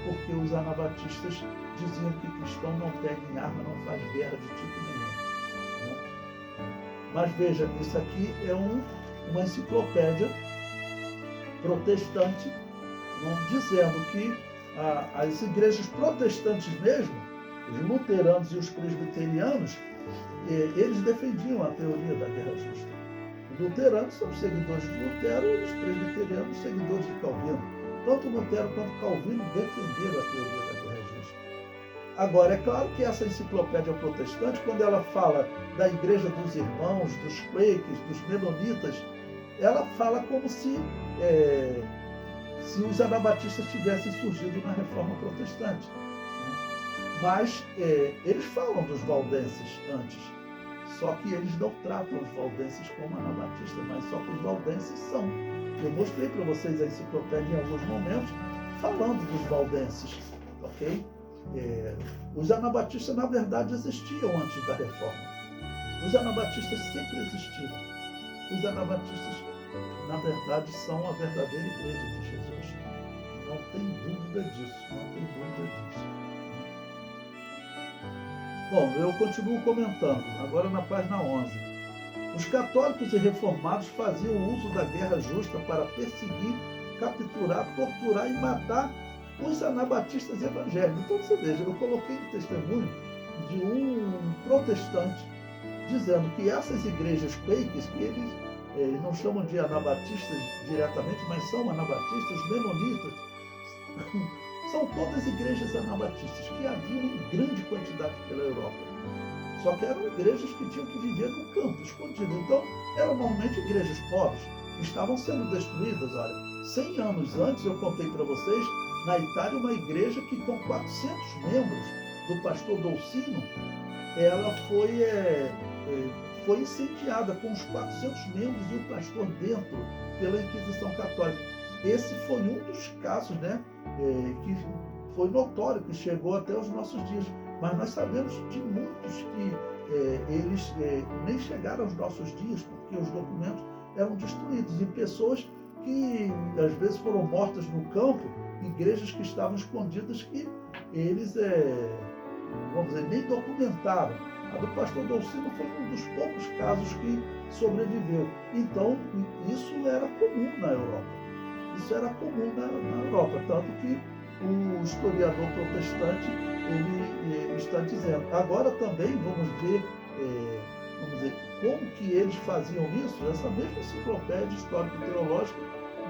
porque os anabatistas diziam que cristão não pega em arma, não faz guerra de tipo nenhum. Mas veja, isso aqui é uma enciclopédia protestante, dizendo que as igrejas protestantes mesmo, os luteranos e os presbiterianos, eles defendiam a teoria da guerra justa. Os luteranos são seguidores de Lutero e os presbiterianos seguidores de Calvino. Tanto Lutero quanto Calvino defenderam a teoria da guerra justa. Agora, é claro que essa enciclopédia protestante, quando ela fala da Igreja dos Irmãos, dos Quakers, dos Menonitas, ela fala como se os anabatistas tivessem surgido na Reforma Protestante. Mas eles falam dos valdenses antes, só que eles não tratam os valdenses como anabatistas, mas só que os valdenses são. Eu mostrei para vocês a enciclopédia em alguns momentos falando dos valdenses, ok? Os anabatistas, na verdade, existiam antes da Reforma. Os anabatistas sempre existiram. Os anabatistas, na verdade, são a verdadeira igreja de Jesus. Não tem dúvida disso, não tem dúvida disso. Bom, eu continuo comentando, agora na página 11. Os católicos e reformados faziam uso da guerra justa para perseguir, capturar, torturar e matar os anabatistas evangélicos. Então você veja, eu coloquei um testemunho de um protestante dizendo que essas igrejas quakers, que eles não chamam de anabatistas diretamente, mas são anabatistas, menonitas, são todas igrejas anabatistas que haviam em grande quantidade pela Europa. Só que eram igrejas que tinham que viver no campo, escondido. Então, eram normalmente igrejas pobres, que estavam sendo destruídas. Olha, 100 anos antes, eu contei para vocês, na Itália, uma igreja que com 400 membros do pastor Dolcino, ela foi incendiada com os 400 membros e o pastor dentro pela Inquisição Católica. Esse foi um dos casos, né, que foi notório, que chegou até os nossos dias. Mas nós sabemos de muitos que eles nem chegaram aos nossos dias, porque os documentos eram destruídos. E pessoas que às vezes foram mortas no campo, igrejas que estavam escondidas, que eles, vamos dizer, nem documentaram. A do pastor Dolcino foi um dos poucos casos que sobreviveu. Então, isso era comum na Europa. Isso isso era comum na Europa, tanto que o historiador protestante ele está dizendo. Agora também vamos ver como que eles faziam isso, essa mesma enciclopédia histórico-teológica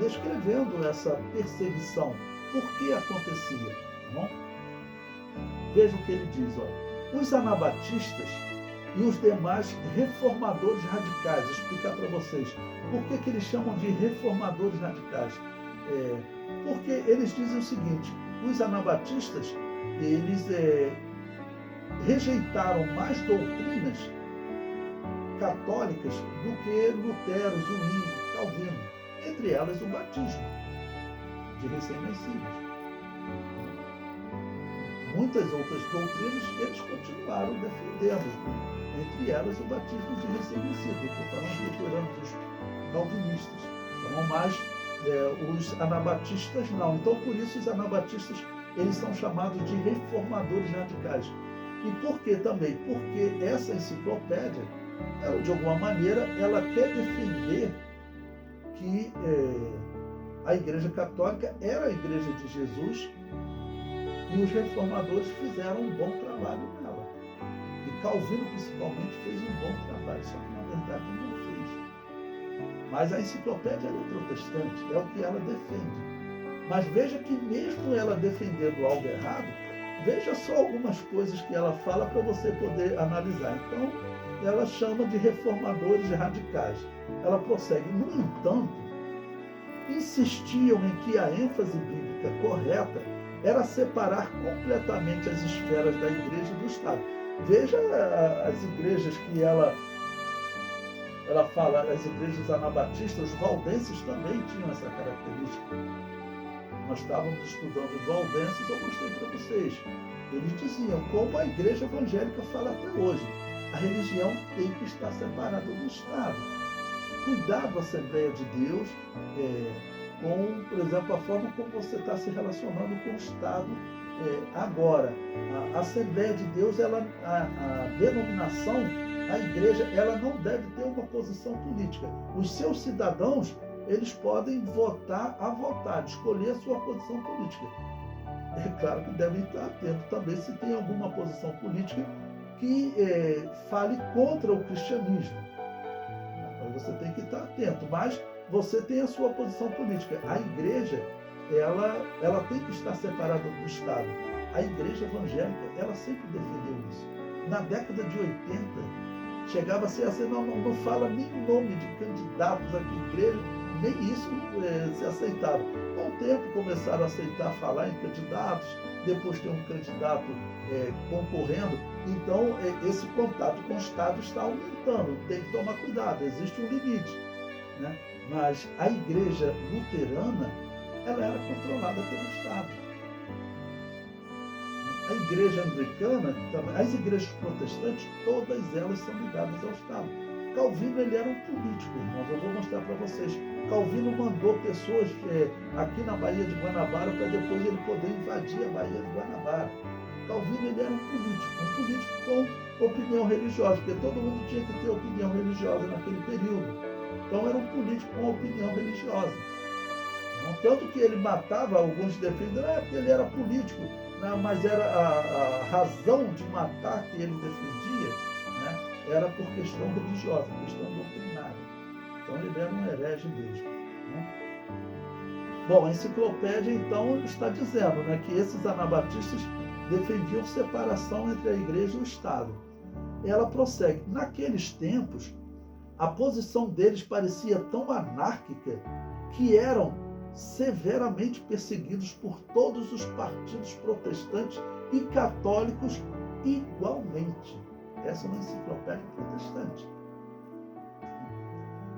descrevendo essa perseguição. Por que acontecia? Tá bom? Veja o que ele diz. Ó. Os anabatistas e os demais reformadores radicais. Vou explicar para vocês. Por que eles chamam de reformadores radicais? Porque eles dizem o seguinte, os anabatistas, eles rejeitaram mais doutrinas católicas do que Lutero, Zwingli, Calvino, entre elas o batismo de recém-nascidos. Muitas outras doutrinas eles continuaram defendendo, entre elas o batismo de recém-nascido. Estou falando de luteranos, os calvinistas. Então, mas os anabatistas não. Então, por isso, os anabatistas eles são chamados de reformadores radicais. E por que também? Porque essa enciclopédia, ela, de alguma maneira, ela quer defender que a Igreja Católica era a Igreja de Jesus e os reformadores fizeram um bom trabalho nela. E Calvino, principalmente, fez um bom trabalho, só que, na verdade, não fez. Mas a enciclopédia é protestante, é o que ela defende. Mas veja que mesmo ela defendendo algo errado, veja só algumas coisas que ela fala para você poder analisar. Então, ela chama de reformadores radicais. Ela prossegue. No entanto, insistiam em que a ênfase bíblica correta era separar completamente as esferas da igreja e do Estado. Veja as igrejas que ela fala, as igrejas anabatistas, os valdenses também tinham essa característica. Nós estávamos estudando os valdenses, eu mostrei para vocês. Eles diziam, como a igreja evangélica fala até hoje, a religião tem que estar separada do Estado. Cuidado, Assembleia de Deus, com, por exemplo, a forma como você está se relacionando com o Estado agora. A Assembleia de Deus, a denominação, a igreja, ela não deve ter uma posição política. Os seus cidadãos, eles podem votar à vontade, escolher a sua posição política. É claro que devem estar atentos também se tem alguma posição política que fale contra o cristianismo. Então você tem que estar atento, mas você tem a sua posição política. A igreja, ela tem que estar separada do Estado. A igreja evangélica, ela sempre defendeu isso. Na década de 80, chegava a ser assim, não fala nem o nome de candidatos aqui em igreja, nem isso se aceitava. Com o tempo começaram a aceitar falar em candidatos, depois tem um candidato concorrendo. Então, esse contato com o Estado está aumentando. Tem que tomar cuidado, existe um limite. Né? Mas a igreja luterana, ela era controlada pelo Estado. A igreja anglicana, as igrejas protestantes, todas elas são ligadas ao Estado. Calvino, ele era um político, irmãos. Eu vou mostrar para vocês. Calvino mandou pessoas aqui na Baía de Guanabara para depois ele poder invadir a Baía de Guanabara. Calvino, ele era um político com opinião religiosa, porque todo mundo tinha que ter opinião religiosa naquele período. Então era um político com opinião religiosa. Tanto que ele matava, alguns defendem, porque ele era político, mas era a razão de matar que ele defendia, né, era por questão religiosa, questão doutrinária. Então ele era um herege mesmo. Né? Bom, a enciclopédia então está dizendo, né, que esses anabatistas defendiam separação entre a igreja e o Estado. Ela prossegue. Naqueles tempos, a posição deles parecia tão anárquica que eram severamente perseguidos por todos os partidos protestantes e católicos igualmente. Essa é uma enciclopédia protestante.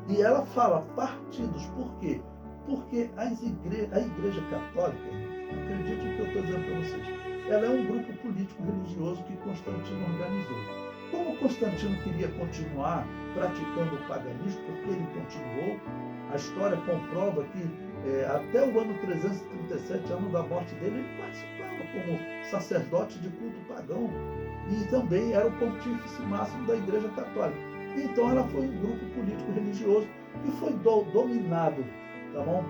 E ela fala partidos, por quê? Porque a Igreja Católica, acredite no que eu estou dizendo para vocês, ela é um grupo político-religioso que Constantino organizou. Como Constantino queria continuar praticando o paganismo, porque ele continuou, a história comprova que até o ano 337, ano da morte dele, ele participava como sacerdote de culto pagão e também era o pontífice máximo da Igreja Católica. Então ela foi um grupo político-religioso que foi dominado tá bom?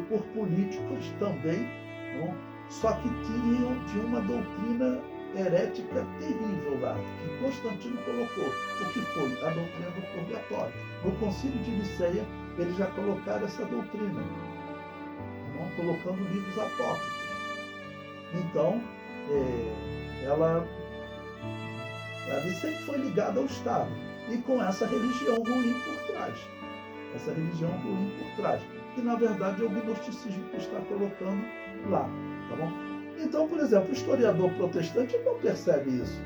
Por políticos também, tá bom? Só que tinha uma doutrina herética terrível lá, que Constantino colocou, o que foi a doutrina do purgatório. No Concílio de Nicéia, eles já colocaram essa doutrina, tá bom? Colocando livros apócrifos. Então, ela sempre foi ligada ao Estado, e com essa religião ruim por trás. Essa religião ruim por trás, que na verdade é o gnosticismo que está colocando lá, tá bom? Então, por exemplo, o historiador protestante não percebe isso.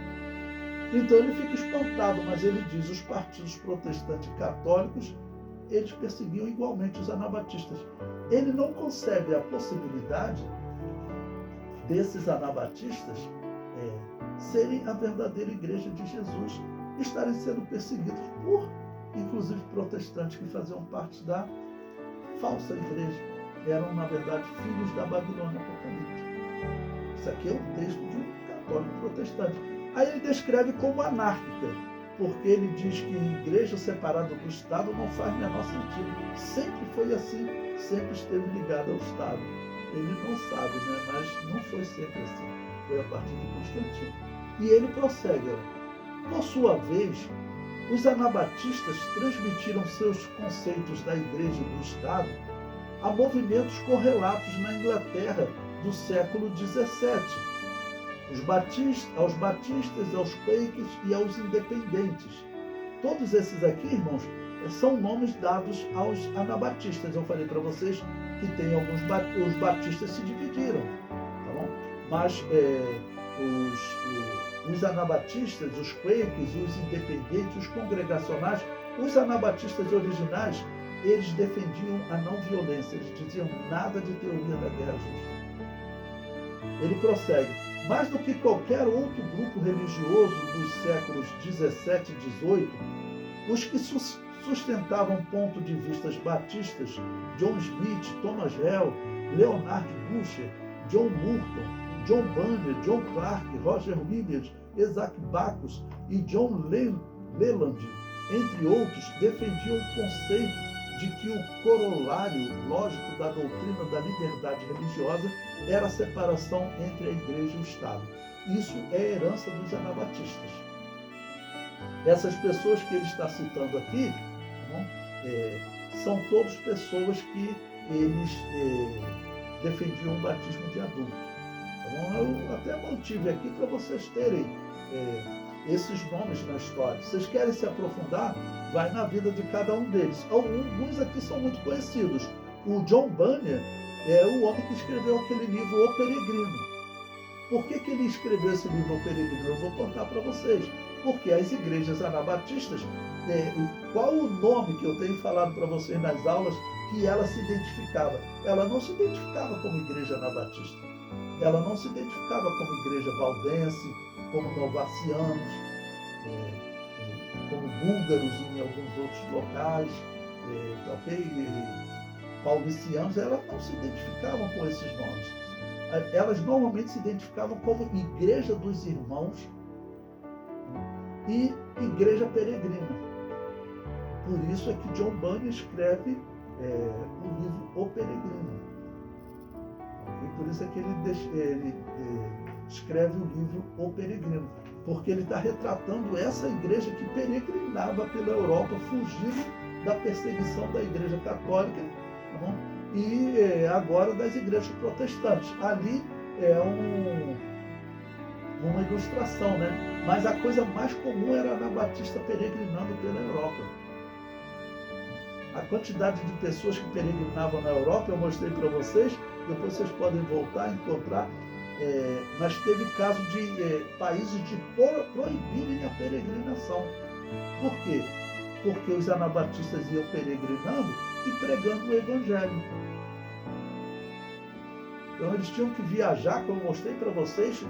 Então ele fica espantado, mas ele diz: os partidos protestantes e católicos, eles perseguiam igualmente os anabatistas. Ele não concebe a possibilidade desses anabatistas serem a verdadeira igreja de Jesus, estarem sendo perseguidos por, inclusive, protestantes que faziam parte da falsa igreja. Eram, na verdade, filhos da Babilônia apocalíptica. Isso aqui é um texto de um católico protestante. Aí ele descreve como anárquica, porque ele diz que igreja separada do Estado não faz menor sentido. Sempre foi assim, sempre esteve ligada ao Estado. Ele não sabe, né? Mas não foi sempre assim. Foi a partir de Constantino. E ele prossegue. Por sua vez, os anabatistas transmitiram seus conceitos da igreja e do Estado a movimentos correlatos na Inglaterra do século XVII. Aos batistas, aos quakers e aos independentes. Todos esses aqui, irmãos, são nomes dados aos anabatistas. Eu falei para vocês que tem alguns os batistas se dividiram, tá bom? Mas os anabatistas, os quakers, os independentes, os congregacionais, os anabatistas originais, eles defendiam a não violência, eles diziam nada de teoria da guerra justa. Ele prossegue: mais do que qualquer outro grupo religioso dos séculos 17 e 18, os que sustentavam pontos de vista batistas, John Smith, Thomas Hell, Leonard Busher, John Burton, John Bunyan, John Clark, Roger Williams, Isaac Backus e John Leland, entre outros, defendiam o conceito de que o corolário lógico da doutrina da liberdade religiosa era a separação entre a igreja e o Estado. Isso é herança dos anabatistas. Essas pessoas que ele está citando aqui, são todas pessoas que eles defendiam o batismo de adulto. Eu até mantive aqui para vocês terem esses nomes na história. Se vocês querem se aprofundar, vai na vida de cada um deles. Alguns aqui são muito conhecidos. O John Bunyan é o homem que escreveu aquele livro O Peregrino. Por que ele escreveu esse livro O Peregrino? Eu vou contar para vocês. Porque as igrejas anabatistas, qual o nome que eu tenho falado para vocês nas aulas que ela se identificava? Ela não se identificava como igreja anabatista. Ela não se identificava como igreja valdense, como novacianos, como búlgaros em alguns outros locais, paulicianos. Elas não se identificavam com esses nomes. Elas normalmente se identificavam como Igreja dos Irmãos e Igreja Peregrina. Por isso é que John Bunyan escreve o livro O Peregrino. E por isso é que ele escreve o livro O Peregrino, porque ele está retratando essa igreja que peregrinava pela Europa, fugindo da perseguição da igreja católica, tá, e agora das igrejas protestantes. Ali é uma ilustração, né? Mas a coisa mais comum era a anabatista peregrinando pela Europa. A quantidade de pessoas que peregrinavam na Europa, eu mostrei para vocês, depois vocês podem voltar a encontrar, mas teve caso de países de proibirem a peregrinação. Por quê? Porque os anabatistas iam peregrinando e pregando o Evangelho. Então eles tinham que viajar, como eu mostrei para vocês,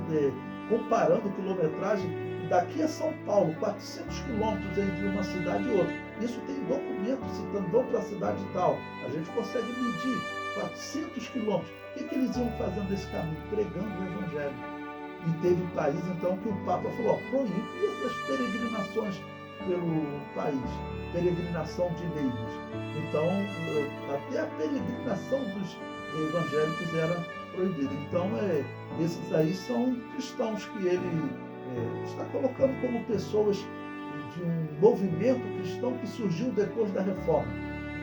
comparando quilometragem, daqui a São Paulo, 400 quilômetros entre uma cidade e outra. Isso tem documento citando, vão para a cidade tal. A gente consegue medir 400 quilômetros. O que eles iam fazendo nesse caminho? Pregando o Evangelho. E teve país, então, que o Papa falou: proíbe essas peregrinações pelo país, peregrinação de leigos. Então, até a peregrinação dos evangélicos era proibida. Então, esses aí são cristãos que ele está colocando como pessoas de um movimento cristão que surgiu depois da reforma,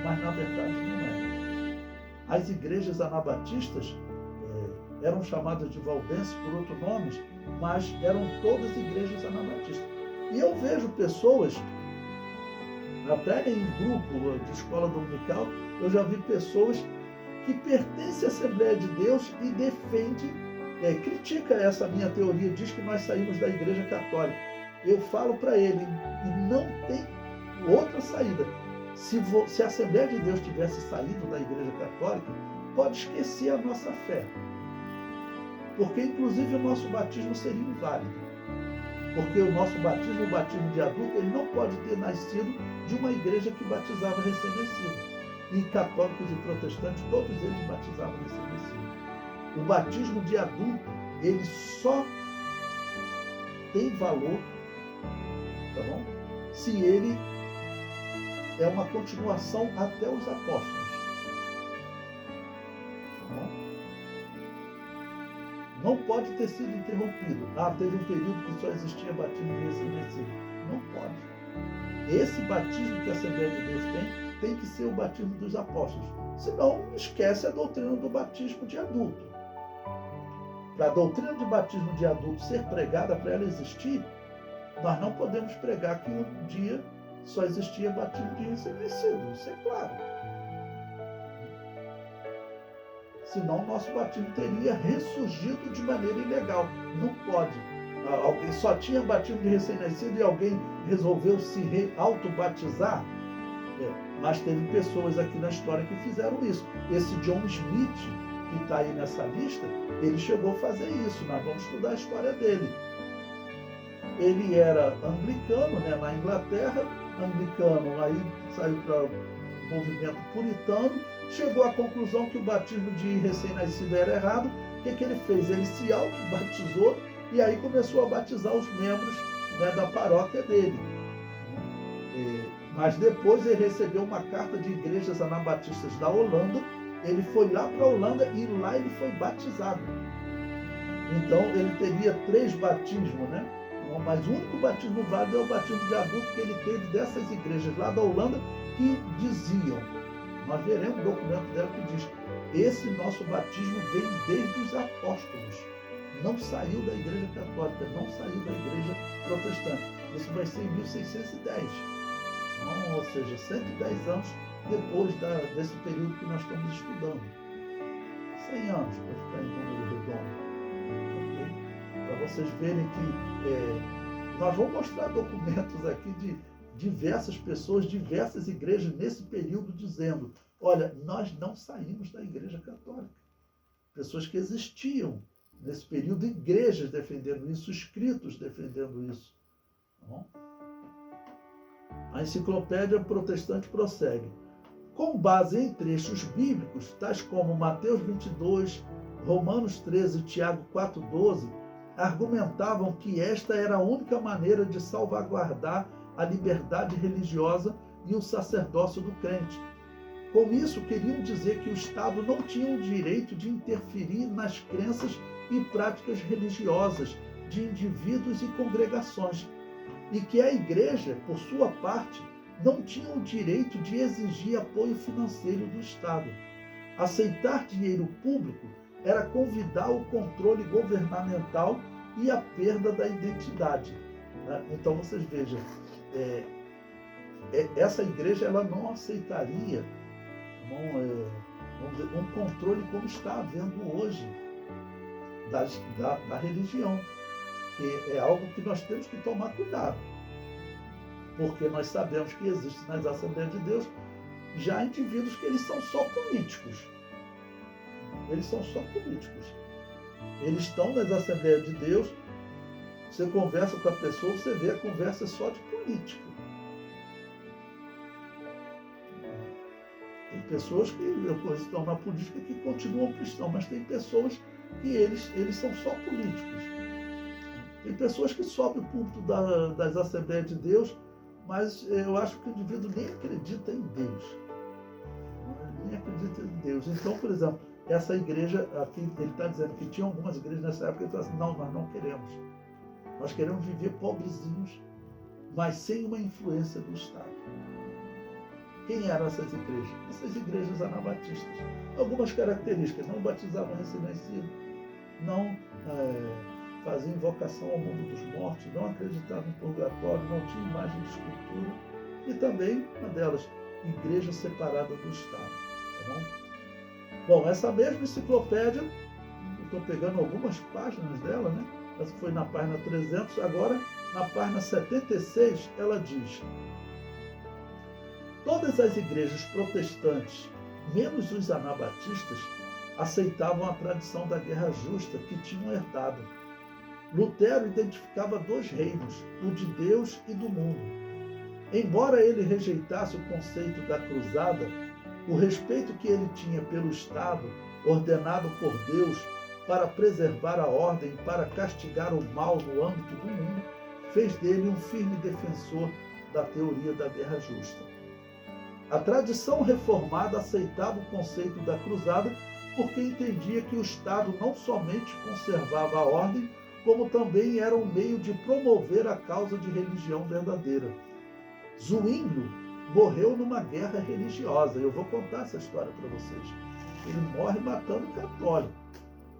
mas na verdade não é. As igrejas anabatistas eram chamadas de valdenses por outros nomes, mas eram todas igrejas anabatistas. E eu vejo pessoas, até em grupo de escola dominical, eu já vi pessoas que pertencem à Assembleia de Deus e defende, critica essa minha teoria, diz que nós saímos da Igreja Católica. Eu falo para ele, e não tem outra saída. Se a Assembleia de Deus tivesse saído da Igreja Católica, pode esquecer a nossa fé. Porque, inclusive, o nosso batismo seria inválido. Porque o nosso batismo, o batismo de adulto, ele não pode ter nascido de uma igreja que batizava recém-nascido. E católicos e protestantes, todos eles batizavam recém-nascido. O batismo de adulto, ele só tem valor, tá bom? Se ele é uma continuação até os apóstolos. Tá bom? Não pode ter sido interrompido. Teve um período que só existia batismo de recém-nascido. Não pode. Esse batismo que a Assembleia de Deus tem que ser o batismo dos apóstolos. Senão, esquece a doutrina do batismo de adulto. Para a doutrina de batismo de adulto ser pregada, para ela existir, nós não podemos pregar que um dia só existia batismo de recém-nascido. Isso é claro. Senão, nosso batismo teria ressurgido de maneira ilegal. Não pode. Alguém só tinha batismo de recém-nascido e alguém resolveu se autobatizar. Mas teve pessoas aqui na história que fizeram isso. Esse John Smith, que está aí nessa lista, ele chegou a fazer isso. Nós vamos estudar a história dele. Ele era anglicano, né, na Inglaterra, anglicano, aí saiu para o movimento puritano, chegou à conclusão que o batismo de recém-nascido era errado. O que ele fez? Ele se auto-batizou e aí começou a batizar os membros, né, da paróquia dele. Mas depois ele recebeu uma carta de igrejas anabatistas da Holanda, ele foi lá para a Holanda e lá ele foi batizado. Então ele teria 3 batismos, né? Mas o único batismo válido é o batismo de adulto que ele teve dessas igrejas lá da Holanda que diziam, nós veremos um documento dela que diz, esse nosso batismo vem desde os apóstolos, não saiu da igreja católica, não saiu da igreja protestante. Isso vai ser em 1610. Ou seja, 110 anos depois desse período que nós estamos estudando. 100 anos para ficar em número redondo. Okay? Para vocês verem que nós vamos mostrar documentos aqui de diversas pessoas, diversas igrejas nesse período dizendo, olha, nós não saímos da igreja católica. Pessoas que existiam nesse período, igrejas defendendo isso, escritos defendendo isso. Tá bom? A enciclopédia protestante prossegue. Com base em trechos bíblicos, tais como Mateus 22, Romanos 13 e Tiago 4,12, argumentavam que esta era a única maneira de salvaguardar a liberdade religiosa e o sacerdócio do crente. Com isso, queriam dizer que o Estado não tinha o direito de interferir nas crenças e práticas religiosas de indivíduos e congregações, e que a Igreja, por sua parte, não tinha o direito de exigir apoio financeiro do Estado. Aceitar dinheiro público era convidar o controle governamental e a perda da identidade. Né? Então, vocês vejam, essa Igreja ela não aceitaria um controle como está havendo hoje da religião. Que é algo que nós temos que tomar cuidado. Porque nós sabemos que existem nas Assembleias de Deus já indivíduos que eles são só políticos. Eles são só políticos. Eles estão nas Assembleias de Deus, você conversa com a pessoa, você vê a conversa só de político. Tem pessoas que estão na política que continuam cristãos, mas tem pessoas que eles são só políticos. Tem pessoas que sobem o púlpito das Assembleias de Deus mas eu acho que o indivíduo nem acredita em Deus. Nem acredita em Deus. Então, por exemplo, essa igreja, aqui ele está dizendo que tinha algumas igrejas nessa época, ele falou assim, não, nós não queremos. Nós queremos viver pobrezinhos, mas sem uma influência do Estado. Quem eram essas igrejas? Essas igrejas anabatistas. Algumas características, não batizavam recém-nascido, não faziam invocação ao mundo dos mortos, não acreditavam em purgatório, não tinham imagem de escultura. E também, uma delas, igreja separada do Estado. Tá bom? Bom, essa mesma enciclopédia, estou pegando algumas páginas dela, né? Essa foi na página 300, agora na página 76 ela diz: todas as igrejas protestantes, menos os anabatistas, aceitavam a tradição da guerra justa que tinham herdado. Lutero identificava dois reinos, o de Deus e do mundo. Embora ele rejeitasse o conceito da cruzada, o respeito que ele tinha pelo Estado, ordenado por Deus para preservar a ordem e para castigar o mal no âmbito do mundo, fez dele um firme defensor da teoria da guerra justa. A tradição reformada aceitava o conceito da cruzada porque entendia que o Estado não somente conservava a ordem, como também era um meio de promover a causa de religião verdadeira. Zwinglio morreu numa guerra religiosa. Eu vou contar essa história para vocês. Ele morre matando católico.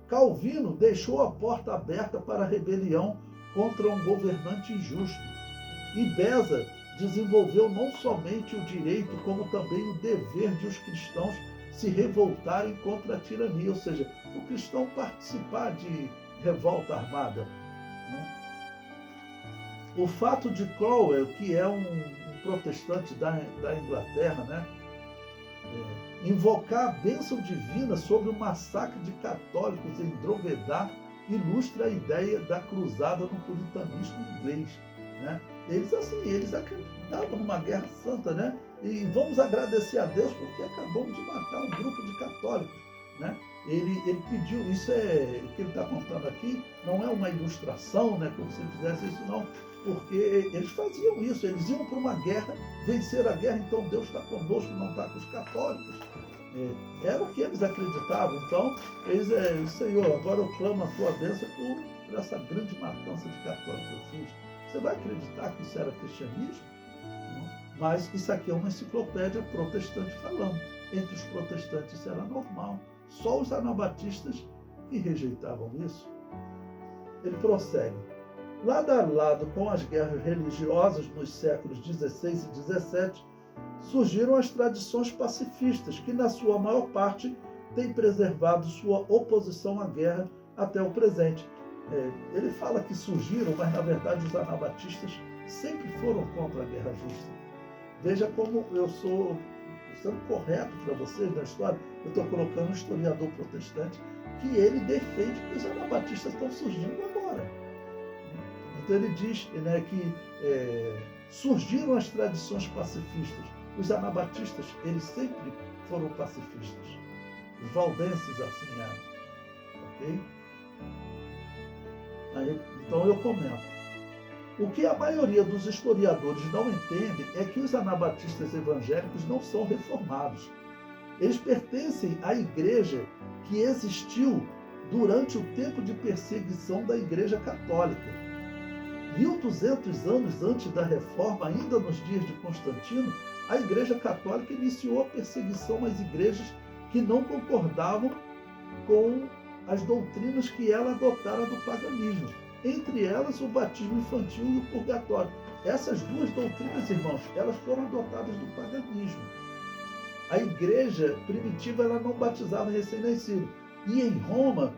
Calvino deixou a porta aberta para a rebelião contra um governante injusto. E Beza desenvolveu não somente o direito, como também o dever de os cristãos se revoltarem contra a tirania, ou seja, o cristão participar de revolta armada. O fato de Cromwell, que é um protestante da Inglaterra, né, invocar a bênção divina sobre o massacre de católicos em Drogheda ilustra a ideia da cruzada no puritanismo inglês. Né? Eles acreditavam numa guerra santa, né? E vamos agradecer a Deus porque acabamos de matar um grupo de católicos. Né? Ele pediu, isso é o que ele está contando aqui, não é uma ilustração, né, como se ele fizesse isso, não, porque eles faziam isso, eles iam para uma guerra, vencer a guerra, então Deus está conosco, não está com os católicos. Era o que eles acreditavam. Então, Senhor, agora eu clamo a tua bênção por essa grande matança de católicos que eu fiz. Você vai acreditar que isso era cristianismo? Não. Mas isso aqui é uma enciclopédia protestante falando. Entre os protestantes isso era normal. Só os anabatistas que rejeitavam isso. Ele prossegue. Lado a lado com as guerras religiosas nos séculos XVI e XVII, surgiram as tradições pacifistas, que na sua maior parte têm preservado sua oposição à guerra até o presente. Ele fala que surgiram, mas na verdade os anabatistas sempre foram contra a guerra justa. Veja como eu sou sendo correto para vocês na história. Eu estou colocando um historiador protestante que ele defende que os anabatistas estão surgindo agora. Então ele diz, né, que surgiram as tradições pacifistas. Os anabatistas, eles sempre foram pacifistas. Os valdenses assim eram. Ok? Então eu comento. O que a maioria dos historiadores não entende é que os anabatistas evangélicos não são reformados. Eles pertencem à igreja que existiu durante o tempo de perseguição da Igreja Católica. 1200 anos antes da Reforma, ainda nos dias de Constantino, a Igreja Católica iniciou a perseguição às igrejas que não concordavam com as doutrinas que ela adotara do paganismo. Entre elas, o batismo infantil e o purgatório. Essas duas doutrinas, irmãos, elas foram adotadas do paganismo. A igreja primitiva ela não batizava recém-nascido. E em Roma,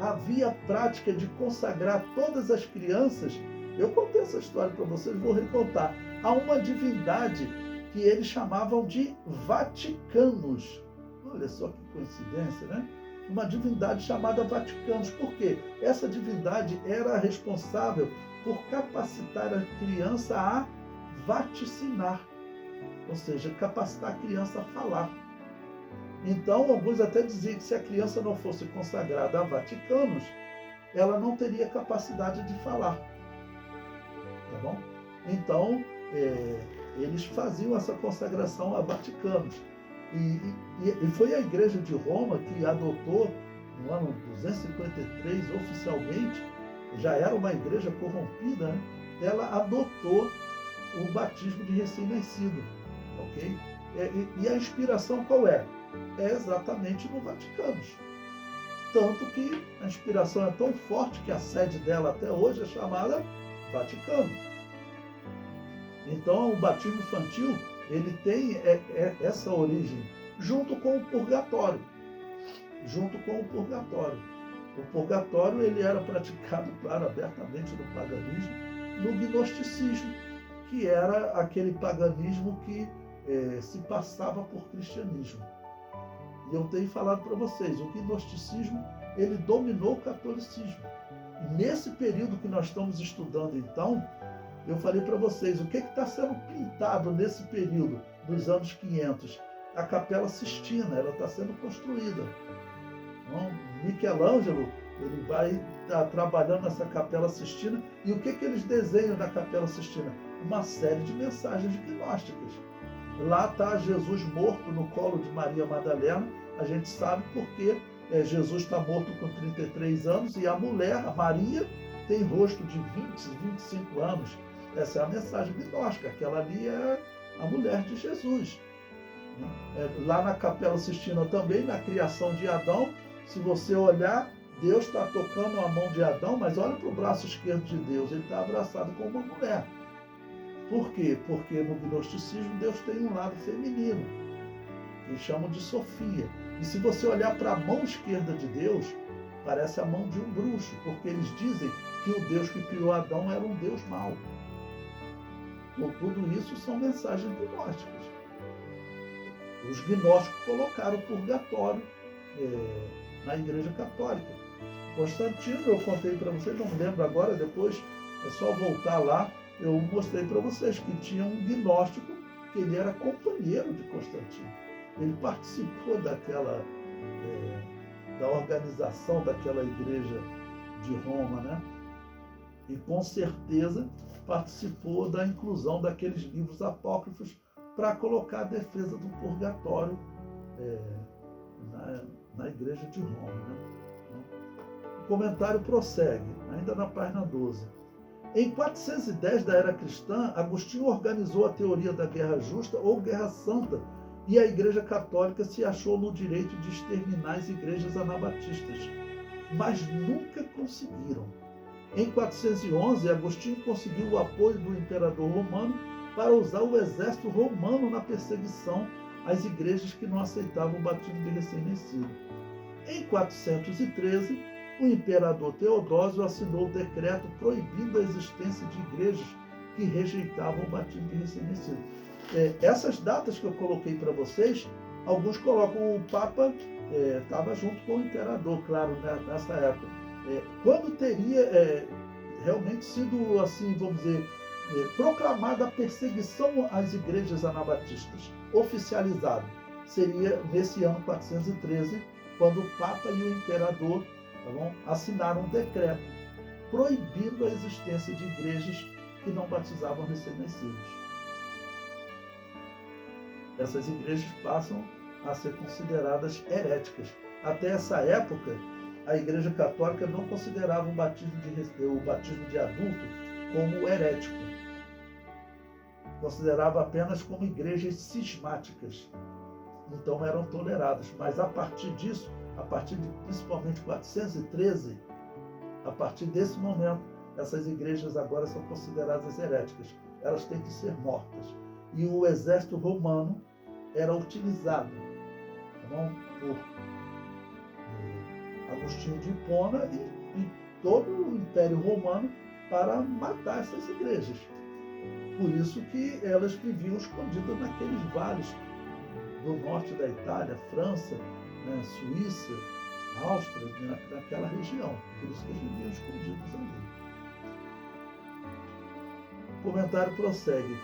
havia a prática de consagrar todas as crianças. Eu contei essa história para vocês, vou recontar. A uma divindade que eles chamavam de Vaticanos. Olha só que coincidência, né? Uma divindade chamada Vaticanos. Por quê? Essa divindade era responsável por capacitar a criança a vaticinar, ou seja, capacitar a criança a falar. Então, alguns até diziam que se a criança não fosse consagrada a Vaticanos, ela não teria capacidade de falar. Tá bom? Então, eles faziam essa consagração a Vaticanos. E foi a Igreja de Roma que adotou, no ano 253, oficialmente, já era uma igreja corrompida, né? Ela adotou o batismo de recém-nascido, ok? E a inspiração qual é? É exatamente no Vaticano. Tanto que a inspiração é tão forte que a sede dela até hoje é chamada Vaticano. Então, o batismo infantil, ele tem essa origem, junto com o purgatório. Junto com o purgatório. O purgatório, ele era praticado, claro, abertamente no paganismo, no gnosticismo, que era aquele paganismo que se passava por cristianismo. E eu tenho falado para vocês, o gnosticismo, ele dominou o catolicismo. E nesse período que nós estamos estudando, então, eu falei para vocês, o que está sendo pintado nesse período, dos anos 500? A Capela Sistina, ela está sendo construída. Então, Michelangelo, ele vai estar trabalhando nessa Capela Sistina, e o que eles desenham na Capela Sistina? Uma série de mensagens gnósticas. Lá está Jesus morto no colo de Maria Madalena, a gente sabe porque Jesus está morto com 33 anos, e a mulher, a Maria, tem rosto de 20, 25 anos. Essa é a mensagem gnóstica, aquela ali é a mulher de Jesus. Lá na Capela Sistina também, na criação de Adão, se você olhar, Deus está tocando a mão de Adão, mas olha para o braço esquerdo de Deus, ele está abraçado com uma mulher. Por quê? Porque no gnosticismo Deus tem um lado feminino, que chamam de Sofia. E se você olhar para a mão esquerda de Deus, parece a mão de um bruxo, porque eles dizem que o Deus que criou Adão era um Deus mau. Por tudo isso são mensagens gnósticas. Os gnósticos colocaram o purgatório na Igreja Católica. Constantino, eu contei para vocês, não me lembro agora, depois é só voltar lá, eu mostrei para vocês que tinha um gnóstico, que ele era companheiro de Constantino. Ele participou daquela, da organização daquela igreja de Roma, né? E com certeza participou da inclusão daqueles livros apócrifos para colocar a defesa do purgatório na igreja de Roma, né? O comentário prossegue, ainda na página 12. Em 410 da era cristã, Agostinho organizou a teoria da guerra justa ou guerra santa, e a Igreja Católica se achou no direito de exterminar as igrejas anabatistas, mas nunca conseguiram. Em 411, Agostinho conseguiu o apoio do imperador romano para usar o exército romano na perseguição às igrejas que não aceitavam o batismo de recém-nascido. Em 413, o imperador Teodósio assinou o decreto proibindo a existência de igrejas que rejeitavam o batismo de recém-nascido. Essas datas que eu coloquei para vocês, alguns colocam o Papa estava junto com o imperador, claro, né, nessa época. Quando teria realmente sido, assim, vamos dizer, proclamada a perseguição às igrejas anabatistas, oficializado, seria nesse ano 413, quando o Papa e o imperador, tá bom, assinaram um decreto proibindo a existência de igrejas que não batizavam recém-nascidos. Essas igrejas passam a ser consideradas heréticas. Até essa época, a Igreja Católica não considerava o batismo de adulto como herético. Considerava apenas como igrejas cismáticas. Então eram toleradas. Mas a partir disso, a partir de principalmente 413, a partir desse momento, essas igrejas agora são consideradas heréticas. Elas têm que ser mortas. E o exército romano era utilizado, por Agostinho de Hipona e todo o Império Romano para matar essas igrejas. Por isso que elas viviam escondidas naqueles vales do norte da Itália, França, né, Suíça, Áustria, naquela região. Por isso que eles viviam escondidos ali. O comentário prossegue.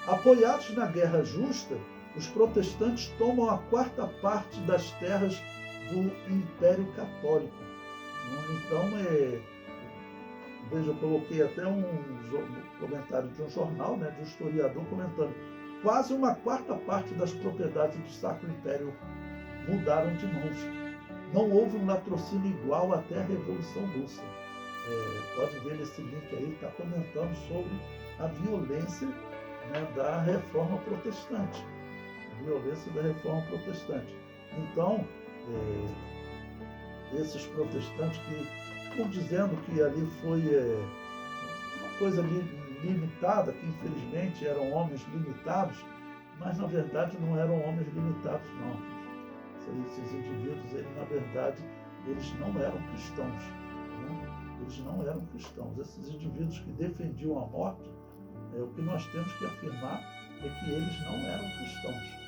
Apoiados na guerra justa, os protestantes tomam a 4ª das terras do Império Católico. Então, Veja, eu coloquei até um comentário de um jornal, né, de um historiador comentando, quase uma quarta parte das propriedades do Sacro Império mudaram de mãos. Não houve um latrocínio igual até a Revolução Russa. Pode ver esse link aí, está comentando sobre a violência, né, da Reforma Protestante. A violência da Reforma Protestante. Então, esses protestantes que ficam dizendo que ali foi uma coisa limitada, que infelizmente eram homens limitados, mas na verdade não eram homens limitados, não. Esses indivíduos, na verdade, eles não eram cristãos. Né? Eles não eram cristãos. Esses indivíduos que defendiam a morte, o que nós temos que afirmar é que eles não eram cristãos.